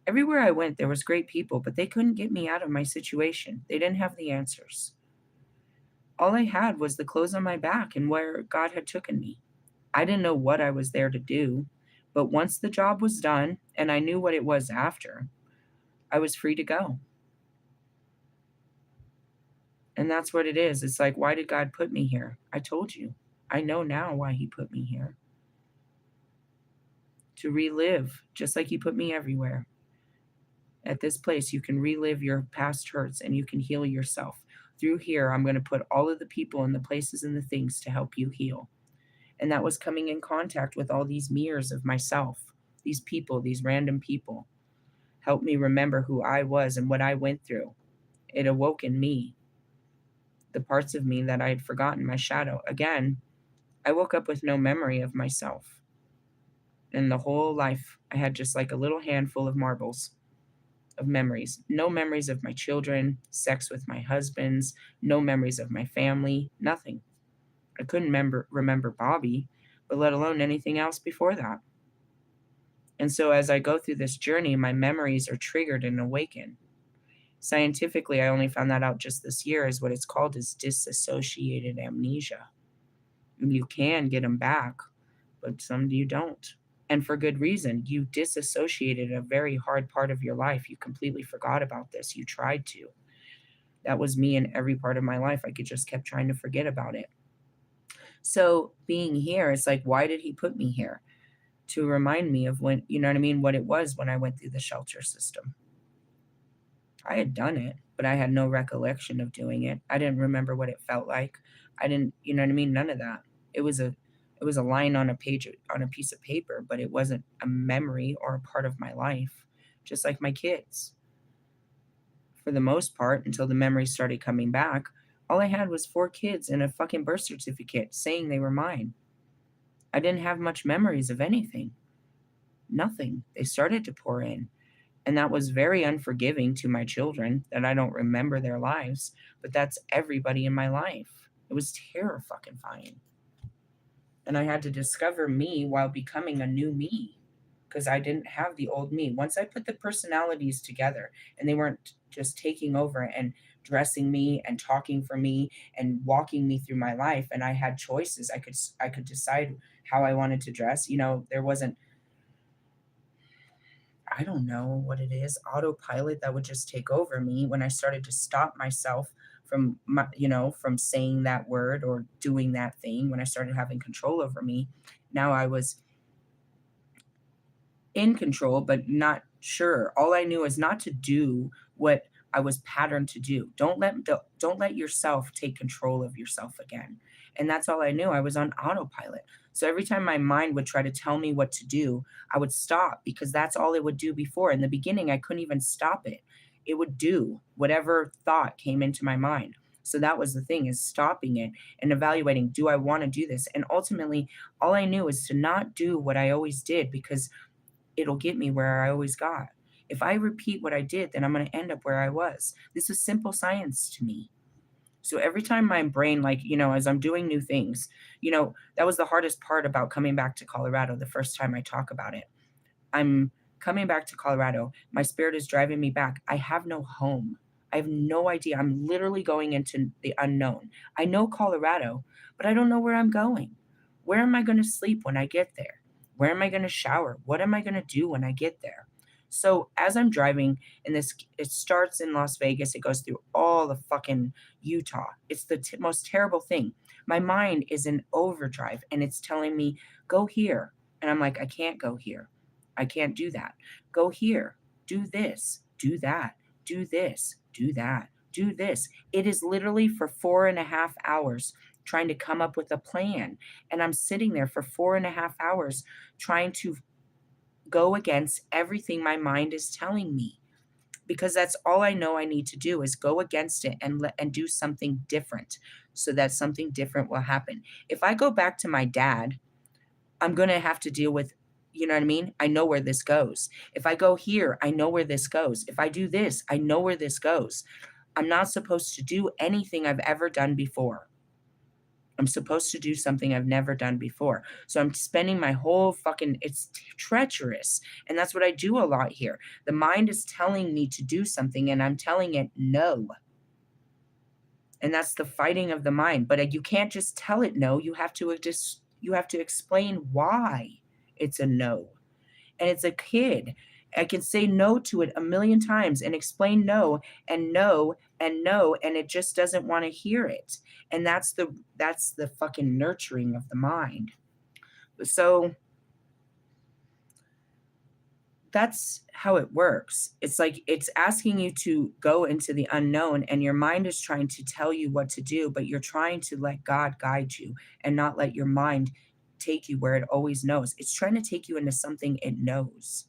Everywhere I went, there was great people, but they couldn't get me out of my situation. They didn't have the answers. All I had was the clothes on my back and where God had taken me. I didn't know what I was there to do, but once the job was done and I knew what it was after, I was free to go. And that's what it is. It's like, why did God put me here? I told you. I know now why he put me here. To relive, just like he put me everywhere. At this place, you can relive your past hurts and you can heal yourself. Through here, I'm going to put all of the people and the places and the things to help you heal. And that was coming in contact with all these mirrors of myself, these people, these random people. Help me remember who I was and what I went through. It awoke in me the parts of me that I had forgotten, my shadow. Again, I woke up with no memory of myself. In the whole life, I had just like a little handful of marbles of memories. No memories of my children, sex with my husbands, no memories of my family, nothing. I couldn't remember Bobby, but let alone anything else before that. And so as I go through this journey, my memories are triggered and awakened. Scientifically, I only found that out just this year, is what it's called is dissociated amnesia. You can get them back, but some you don't. And for good reason. You disassociated a very hard part of your life. You completely forgot about this. You tried to. That was me in every part of my life. I just kept trying to forget about it. So being here, it's like, why did he put me here? To remind me of when, you know what I mean, what it was when I went through the shelter system. I had done it, but I had no recollection of doing it. I didn't remember what it felt like. I didn't, you know what I mean? None of that. It was a line on a page, on a piece of paper, but it wasn't a memory or a part of my life, just like my kids. For the most part, until the memories started coming back, all I had was 4 kids and a fucking birth certificate saying they were mine. I didn't have much memories of anything. Nothing. They started to pour in. And that was very unforgiving to my children, that I don't remember their lives, but that's everybody in my life. It was terrifying. And I had to discover me while becoming a new me, because I didn't have the old me. Once I put the personalities together and they weren't just taking over and dressing me and talking for me and walking me through my life, and I had choices, I could decide how I wanted to dress. There wasn't, I don't know what it is, autopilot that would just take over me when I started to stop myself from from saying that word or doing that thing. When I started having control over me, now I was in control, but not sure. All I knew is not to do what I was patterned to do. Don't let yourself take control of yourself again. And that's all I knew. I was on autopilot. So every time my mind would try to tell me what to do, I would stop because that's all it would do before. In the beginning, I couldn't even stop it. It would do whatever thought came into my mind. So that was the thing, is stopping it and evaluating, do I want to do this? And ultimately, all I knew is to not do what I always did because it'll get me where I always got. If I repeat what I did, then I'm going to end up where I was. This is simple science to me. So every time my brain, like, as I'm doing new things, that was the hardest part about coming back to Colorado the first time I talk about it. I'm coming back to Colorado. My spirit is driving me back. I have no home. I have no idea. I'm literally going into the unknown. I know Colorado, but I don't know where I'm going. Where am I going to sleep when I get there? Where am I going to shower? What am I going to do when I get there? So as I'm driving, and it starts in Las Vegas, it goes through all the fucking Utah. It's the most terrible thing. My mind is in overdrive, and it's telling me, go here. And I'm like, I can't go here. I can't do that. Go here, do this, do that, do this, do that, do this. It is literally for 4.5 hours trying to come up with a plan. And I'm sitting there for 4.5 hours trying to go against everything my mind is telling me, because that's all I know I need to do is go against it and do something different so that something different will happen. If I go back to my dad, I'm going to have to deal with, you know what I mean? I know where this goes. If I go here, I know where this goes. If I do this, I know where this goes. I'm not supposed to do anything I've ever done before. I'm supposed to do something I've never done before. So I'm spending my whole it's treacherous. And that's what I do a lot here. The mind is telling me to do something and I'm telling it no. And that's the fighting of the mind. But you can't just tell it no. You have to explain why it's a no. And it's a kid. I can say no to it a million times and explain no and no and no, and it just doesn't want to hear it. And that's the fucking nurturing of the mind. So that's how it works. It's like it's asking you to go into the unknown, and your mind is trying to tell you what to do, but you're trying to let God guide you and not let your mind take you where it always knows. It's trying to take you into something it knows.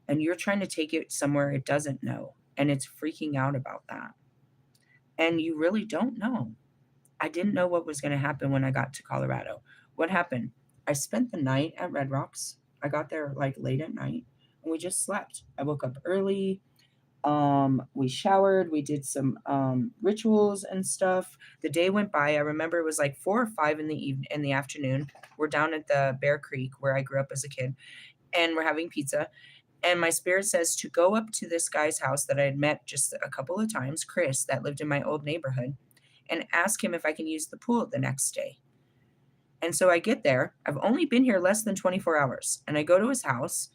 And you're trying to take it somewhere it doesn't know. And it's freaking out about that. And you really don't know. I didn't know what was going to happen when I got to Colorado. What happened? I spent the night at Red Rocks. I got there like late at night and we just slept. I woke up early. We showered, we did some rituals and stuff. The day went by. I remember it was like 4 or 5 in the afternoon. We're down at the Bear Creek where I grew up as a kid, and we're having pizza. And my spirit says to go up to this guy's house that I had met just a couple of times, Chris, that lived in my old neighborhood, and ask him if I can use the pool the next day. And so I get there. I've only been here less than 24 hours. And I go to his house,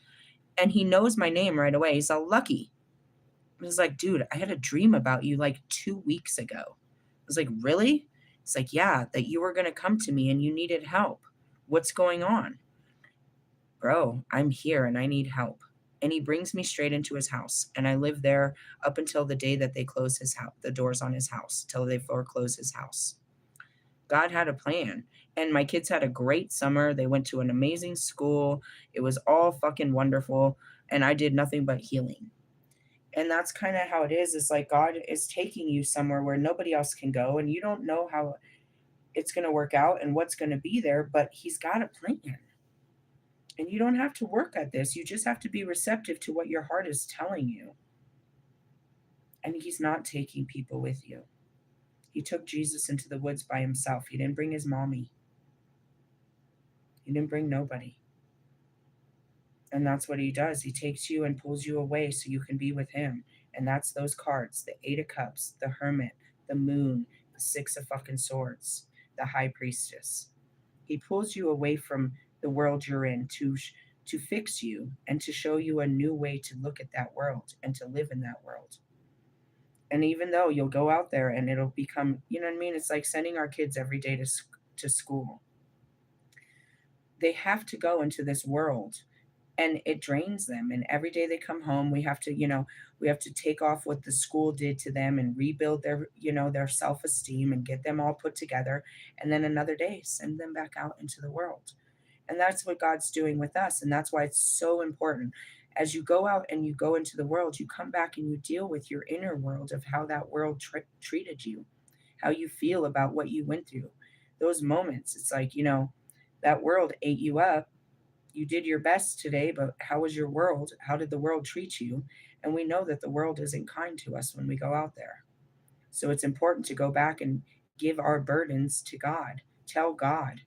and he knows my name right away. He's all, Lucky. I was like, dude, I had a dream about you like 2 weeks ago. I was like, really? It's like, yeah, that you were going to come to me and you needed help. What's going on? Bro, I'm here and I need help. And he brings me straight into his house. And I live there up until the day that they close his house, the doors on his house, till they foreclose his house. God had a plan. And my kids had a great summer. They went to an amazing school. It was all fucking wonderful. And I did nothing but healing. And that's kind of how it is. It's like God is taking you somewhere where nobody else can go. And you don't know how it's going to work out and what's going to be there, but He's got a plan. And you don't have to work at this. You just have to be receptive to what your heart is telling you. And He's not taking people with you. He took Jesus into the woods by Himself. He didn't bring His mommy. He didn't bring nobody. And that's what He does. He takes you and pulls you away so you can be with Him. And that's those cards, the 8 of Cups, the Hermit, the Moon, the 6 of fucking Swords, the High Priestess. He pulls you away from the world you're in to fix you and to show you a new way to look at that world and to live in that world. And even though you'll go out there and it'll become, you know what I mean? It's like sending our kids every day to school. They have to go into this world and it drains them. And every day they come home, we have to, we have to take off what the school did to them and rebuild their, their self-esteem and get them all put together. And then another day, send them back out into the world. And that's what God's doing with us. And that's why it's so important. As you go out and you go into the world, you come back and you deal with your inner world of how that world treated you, how you feel about what you went through. Those moments, it's like, that world ate you up. You did your best today, but how was your world? How did the world treat you? And we know that the world isn't kind to us when we go out there. So it's important to go back and give our burdens to God. Tell God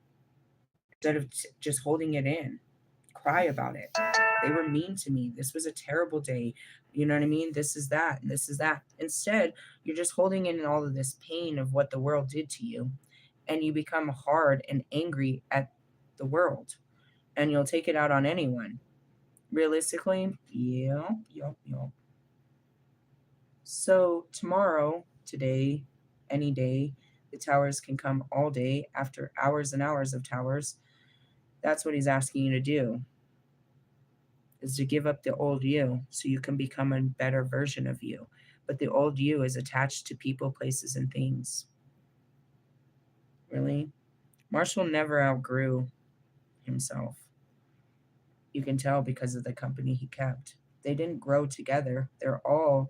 instead of just holding it in. Cry about it. They were mean to me. This was a terrible day. You know what I mean? This is that, and this is that. Instead, you're just holding in all of this pain of what the world did to you, and you become hard and angry at the world, and you'll take it out on anyone. Realistically, yeah. So tomorrow, today, any day, the towers can come all day after hours and hours of towers. That's what he's asking you to do, is to give up the old you so you can become a better version of you. But the old you is attached to people, places, and things. Really? Marshall never outgrew himself. You can tell because of the company he kept. They didn't grow together. They're all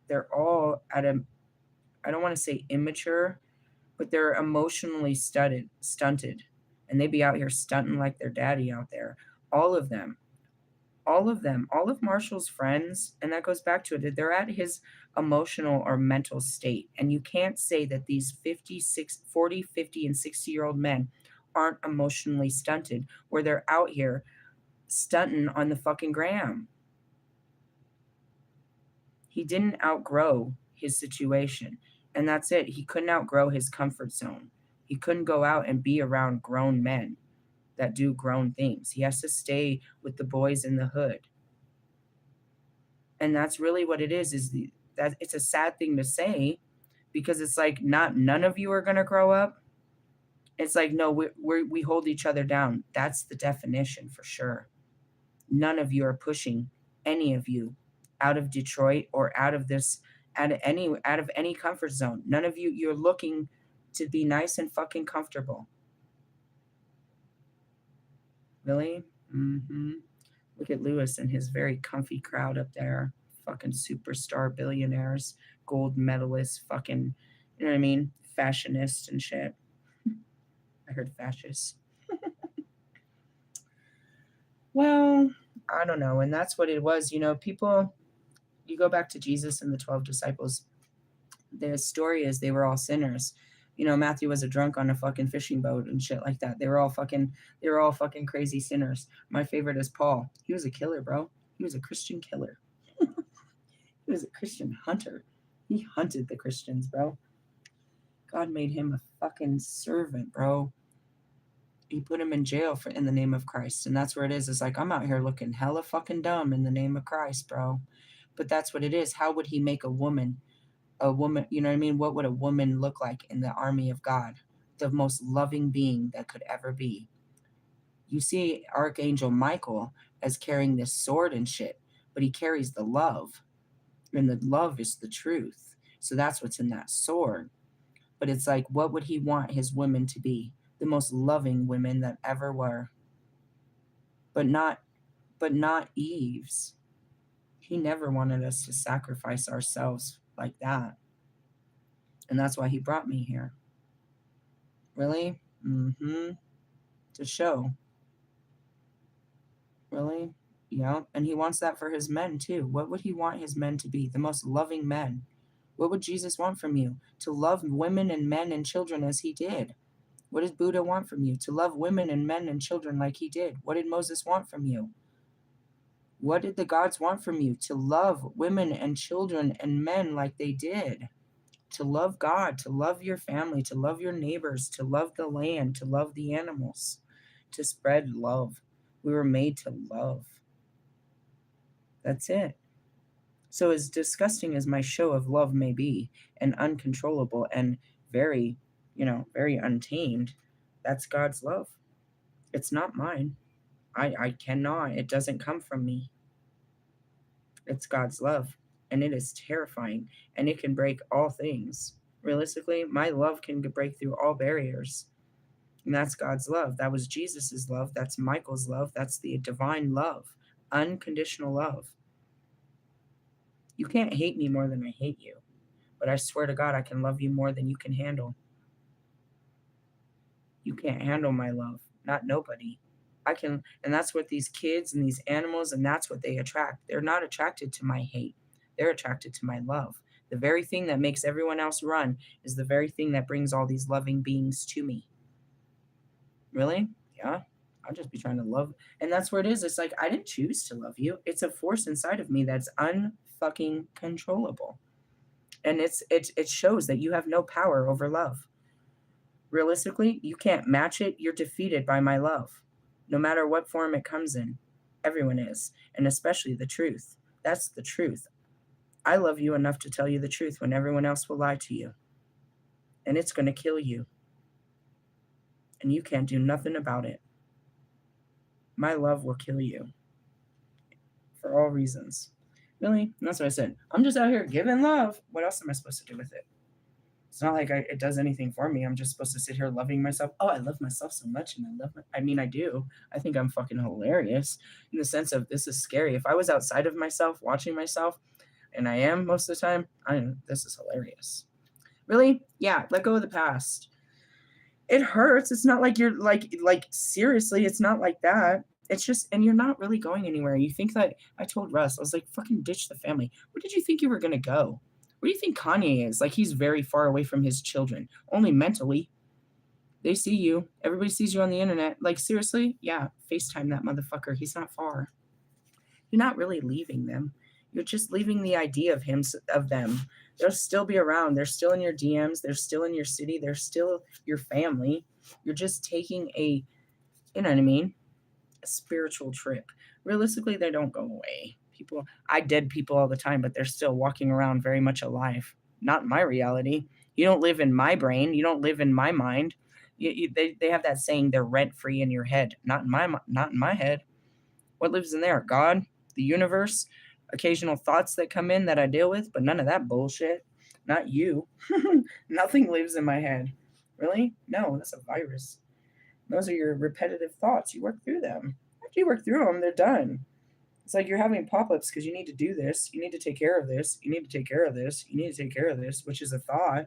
at a, I don't want to say immature, but they're emotionally stunted. And they be out here stunting like their daddy out there. All of them. All of Marshall's friends, and that goes back to it, they're at his emotional or mental state. And you can't say that these 40, 50, and 60-year-old men aren't emotionally stunted, where they're out here stunting on the fucking gram. He didn't outgrow his situation, and that's it. He couldn't outgrow his comfort zone. He couldn't go out and be around grown men that do grown things. He has to stay with the boys in the hood. And that's really what it is that it's a sad thing to say, because it's like none of you are going to grow up. It's like, no, we hold each other down. That's the definition for sure. None of you are pushing any of you out of Detroit or out of any comfort zone. None of you, you're looking to be nice and fucking comfortable. Really? Mm-hmm. Look at Lewis and his very comfy crowd up there. Fucking superstar billionaires, gold medalists, fucking, you know what I mean? Fashionists and shit. I heard fascists. Well, I don't know. And that's what it was. People, you go back to Jesus and the 12 disciples, the story is they were all sinners. Matthew was a drunk on a fucking fishing boat and shit like that. They were all fucking crazy sinners. My favorite is Paul. He was a killer, bro. He was a Christian killer. He was a Christian hunter. He hunted the Christians, bro. God made him a fucking servant, bro. He put him in jail in the name of Christ. And that's where it is. It's like, I'm out here looking hella fucking dumb in the name of Christ, bro. But that's what it is. How would he make a woman, you know what I mean? What would a woman look like in the army of God? The most loving being that could ever be. You see Archangel Michael as carrying this sword and shit, but he carries the love. And the love is the truth. So that's what's in that sword. But it's like, what would he want his women to be? The most loving women that ever were. But not Eve's. He never wanted us to sacrifice ourselves like that. And that's why he brought me here. Really? Mm-hmm. To show. Really? Yeah. And he wants that for his men too. What would he want his men to be? The most loving men. What would Jesus want from you? To love women and men and children as he did. What does Buddha want from you? To love women and men and children like he did. What did Moses want from you? What did the gods want from you? To love women and children and men like they did. To love God, to love your family, to love your neighbors, to love the land, to love the animals, to spread love. We were made to love. That's it. So as disgusting as my show of love may be, and uncontrollable and very, very untamed, that's God's love. It's not mine. I cannot. It doesn't come from me. It's God's love. And it is terrifying. And it can break all things. Realistically, my love can break through all barriers. And that's God's love. That was Jesus's love. That's Michael's love. That's the divine love. Unconditional love. You can't hate me more than I hate you. But I swear to God, I can love you more than you can handle. You can't handle my love. Not nobody. I can, and that's what these kids and these animals, and that's what they attract. They're not attracted to my hate. They're attracted to my love. The very thing that makes everyone else run is the very thing that brings all these loving beings to me. Really? Yeah. I'll just be trying to love. And that's where it is. It's like, I didn't choose to love you. It's a force inside of me that's unfucking controllable. And it shows that you have no power over love. Realistically, you can't match it. You're defeated by my love. No matter what form it comes in. Everyone is. And especially the truth. That's the truth. I love you enough to tell you the truth when everyone else will lie to you. And it's going to kill you. And you can't do nothing about it. My love will kill you. For all reasons. Really? And that's what I said. I'm just out here giving love. What else am I supposed to do with it? It's not like it does anything for me. I'm just supposed to sit here loving myself. Oh, I love myself so much, and I mean, I do. I think I'm fucking hilarious in the sense of this is scary. If I was outside of myself, watching myself, and I am most of the time, this is hilarious. Really? Yeah, let go of the past. It hurts. It's not like you're like seriously, it's not like that. It's just, and you're not really going anywhere. You think that, I told Russ, I was like, fucking ditch the family. Where did you think you were going to go? Where do you think Kanye is? Like, he's very far away from his children, only mentally. They see you. Everybody sees you on the internet. Like, seriously? Yeah, FaceTime that motherfucker. He's not far. You're not really leaving them. You're just leaving the idea of them. They'll still be around. They're still in your DMs. They're still in your city. They're still your family. You're just taking a, you know what I mean? A spiritual trip. Realistically, they don't go away. I dead people all the time, but they're still walking around very much alive. Not in my reality. You don't live in my brain. You don't live in my mind. They have that saying, they're rent free in your head. Not in my head. What lives in there? God, the universe, occasional thoughts that come in that I deal with, but none of that bullshit. Not you. Nothing lives in my head. Really? No, that's a virus. Those are your repetitive thoughts. You work through them. After you work through them, they're done. It's like you're having pop-ups because you need to do this. You need to take care of this. You need to take care of this. You need to take care of this, which is a thought.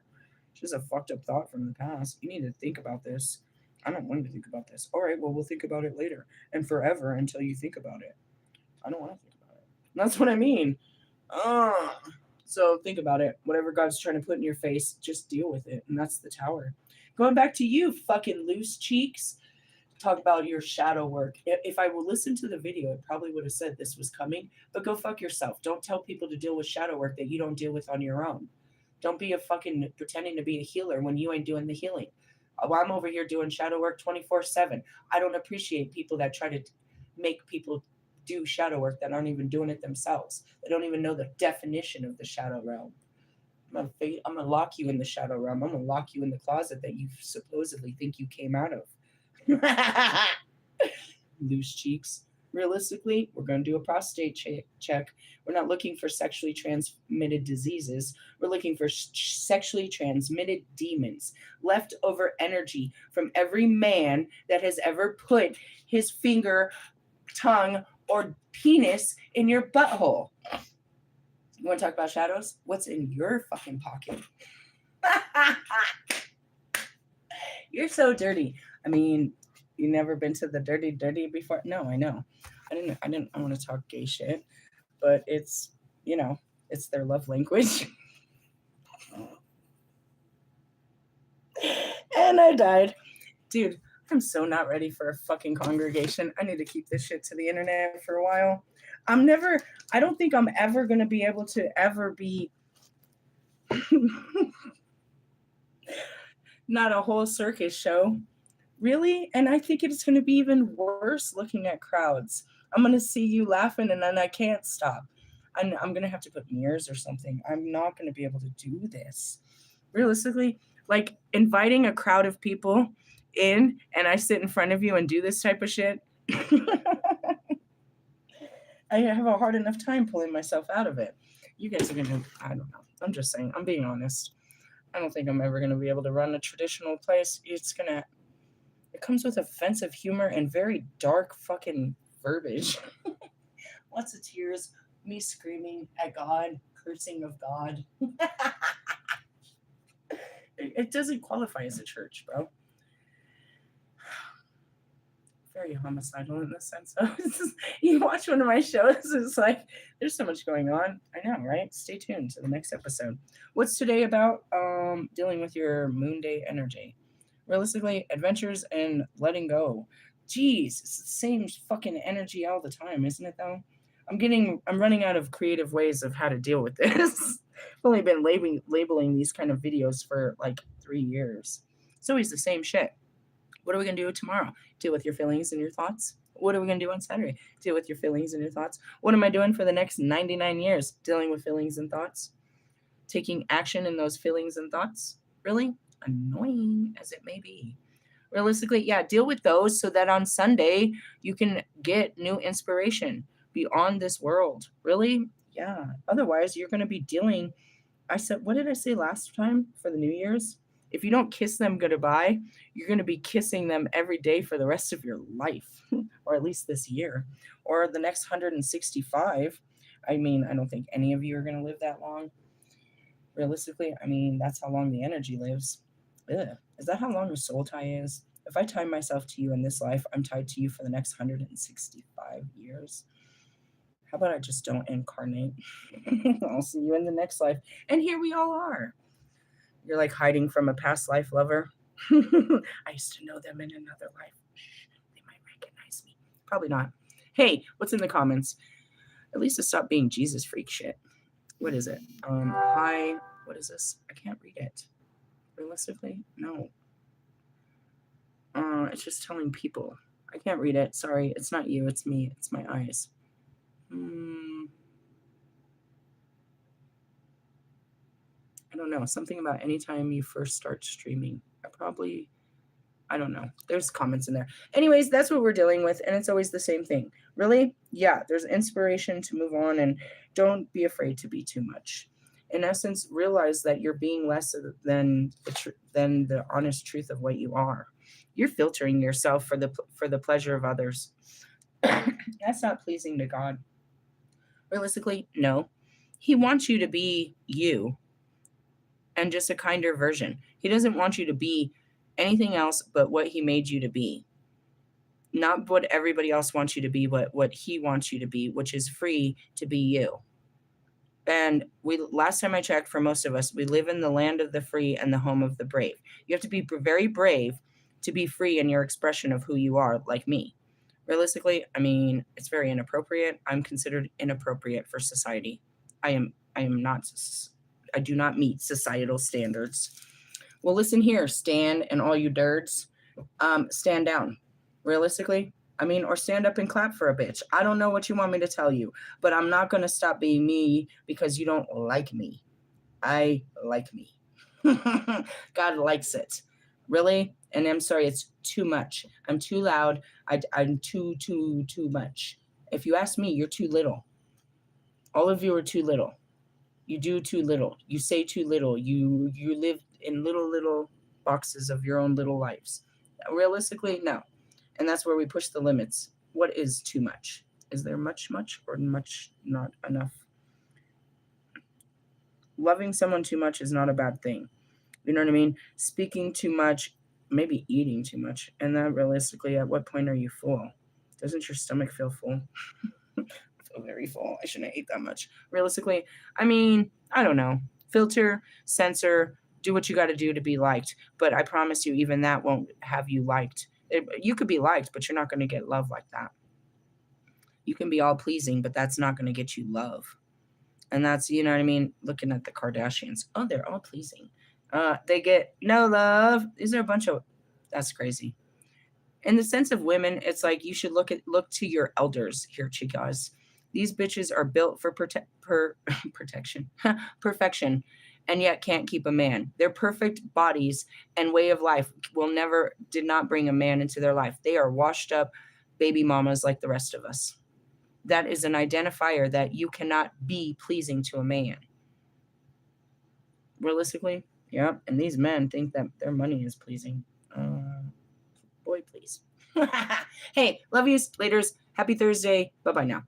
It's just a fucked up thought from the past. You need to think about this. I don't want to think about this. All right, well, we'll think about it later and forever until you think about it. I don't want to think about it. And that's what I mean. So think about it. Whatever God's trying to put in your face, just deal with it. And that's the tower. Going back to you, fucking loose cheeks. Talk about your shadow work. If I will listen to the video, it probably would have said this was coming, but go fuck yourself. Don't tell people to deal with shadow work that you don't deal with on your own. Don't be a fucking pretending to be a healer when you ain't doing the healing. Well, I'm over here doing shadow work 24/7. I don't appreciate people that try to make people do shadow work that aren't even doing it themselves. They don't even know the definition of the shadow realm. I'm gonna lock you in the shadow realm. I'm gonna lock you in the closet that you supposedly think you came out of. Loose cheeks. Realistically, we're going to do a prostate check. We're not looking for sexually transmitted diseases. We're looking for sexually transmitted demons, leftover energy from every man that has ever put his finger, tongue, or penis in your butthole. You want to talk about shadows? What's in your fucking pocket? You're so dirty. I mean, you never been to the dirty before? No, I know. I want to talk gay shit, but it's, it's their love language. And I died. Dude, I'm so not ready for a fucking congregation. I need to keep this shit to the internet for a while. I don't think I'm ever going to be able to ever be not a whole circus show. Really? And I think it's going to be even worse looking at crowds. I'm going to see you laughing and then I can't stop. I'm going to have to put mirrors or something. I'm not going to be able to do this. Realistically, like inviting a crowd of people in and I sit in front of you and do this type of shit. I have a hard enough time pulling myself out of it. You guys are gonna, I don't know. I'm just saying, I'm being honest. I don't think I'm ever gonna be able to run a traditional place. It comes with offensive humor and very dark fucking verbiage. Lots of tears, me screaming at God, cursing of God. It doesn't qualify as a church, bro. Very homicidal in the sense of you watch one of my shows, it's like there's so much going on. I know, right? Stay tuned to the next episode. What's today about? Dealing with your moon day energy. Realistically, adventures and letting go. Jeez, it's the same fucking energy all the time, isn't it though? I'm running out of creative ways of how to deal with this. I've only been labeling these kind of videos for like 3 years. It's always the same shit. What are we going to do tomorrow? Deal with your feelings and your thoughts. What are we going to do on Saturday? Deal with your feelings and your thoughts. What am I doing for the next 99 years? Dealing with feelings and thoughts. Taking action in those feelings and thoughts. Really? Annoying as it may be. Realistically, yeah, deal with those so that on Sunday you can get new inspiration beyond this world. Really? Yeah. Otherwise, you're going to be dealing. What did I say last time for the New Year's? If you don't kiss them goodbye, you're going to be kissing them every day for the rest of your life, or at least this year, or the next 165. I mean, I don't think any of you are going to live that long. Realistically, I mean, that's how long the energy lives. Ugh. Is that how long a soul tie is? If I tie myself to you in this life, I'm tied to you for the next 165 years. How about I just don't incarnate? I'll see you in the next life. And here we all are. You're like hiding from a past life lover. I used to know them in another life. They might recognize me. Probably not. Hey, what's in the comments? At least to stop being Jesus freak shit. What is it? Hi. What is this? I can't read it. Realistically, no. It's just telling people. I can't read it. Sorry, it's not you. It's me. It's my eyes. I don't know. Something about anytime you first start streaming. I don't know. There's comments in there. Anyways, that's what we're dealing with, and it's always the same thing. Really? Yeah, there's inspiration to move on, and don't be afraid to be too much. In essence, realize that you're being less than the honest truth of what you are. You're filtering yourself for the pleasure of others. That's not pleasing to God. Realistically, no. He wants you to be you and just a kinder version. He doesn't want you to be anything else but what he made you to be. Not what everybody else wants you to be, but what he wants you to be, which is free to be you. And last time I checked, for most of us, we live in the land of the free and the home of the brave. You have to be very brave to be free in your expression of who you are, like me. Realistically, I mean, it's very inappropriate. I'm considered inappropriate for society. I do not meet societal standards. Well, listen here, Stan and all you dirds. Stand down. Realistically, I mean, or stand up and clap for a bitch. I don't know what you want me to tell you, but I'm not going to stop being me because you don't like me. I like me. God likes it. Really? And I'm sorry, it's too much. I'm too loud. I'm too much. If you ask me, you're too little. All of you are too little. You do too little. You say too little. You live in little boxes of your own little lives. Realistically, no. And that's where we push the limits. What is too much? Is there much, or much not enough? Loving someone too much is not a bad thing. You know what I mean? Speaking too much, maybe eating too much. And that realistically, at what point are you full? Doesn't your stomach feel full? I feel very full. I shouldn't eat that much. Realistically, I mean, I don't know. Filter, censor, do what you got to do to be liked. But I promise you, even that won't have you liked. You could be liked, but you're not going to get love like that. You can be all pleasing, but that's not going to get you love. And that's, you know what I mean? Looking at the Kardashians. Oh, they're all pleasing. They get no love. These are a bunch of, that's crazy. In the sense of women, it's like you should look to your elders here, chicas. These bitches are built for protection, perfection, and yet can't keep a man. Their perfect bodies and way of life did not bring a man into their life. They are washed up baby mamas like the rest of us. That is an identifier that you cannot be pleasing to a man. Realistically, yep. And these men think that their money is pleasing. Boy, please. Hey, love yous. Laters. Happy Thursday. Bye bye now.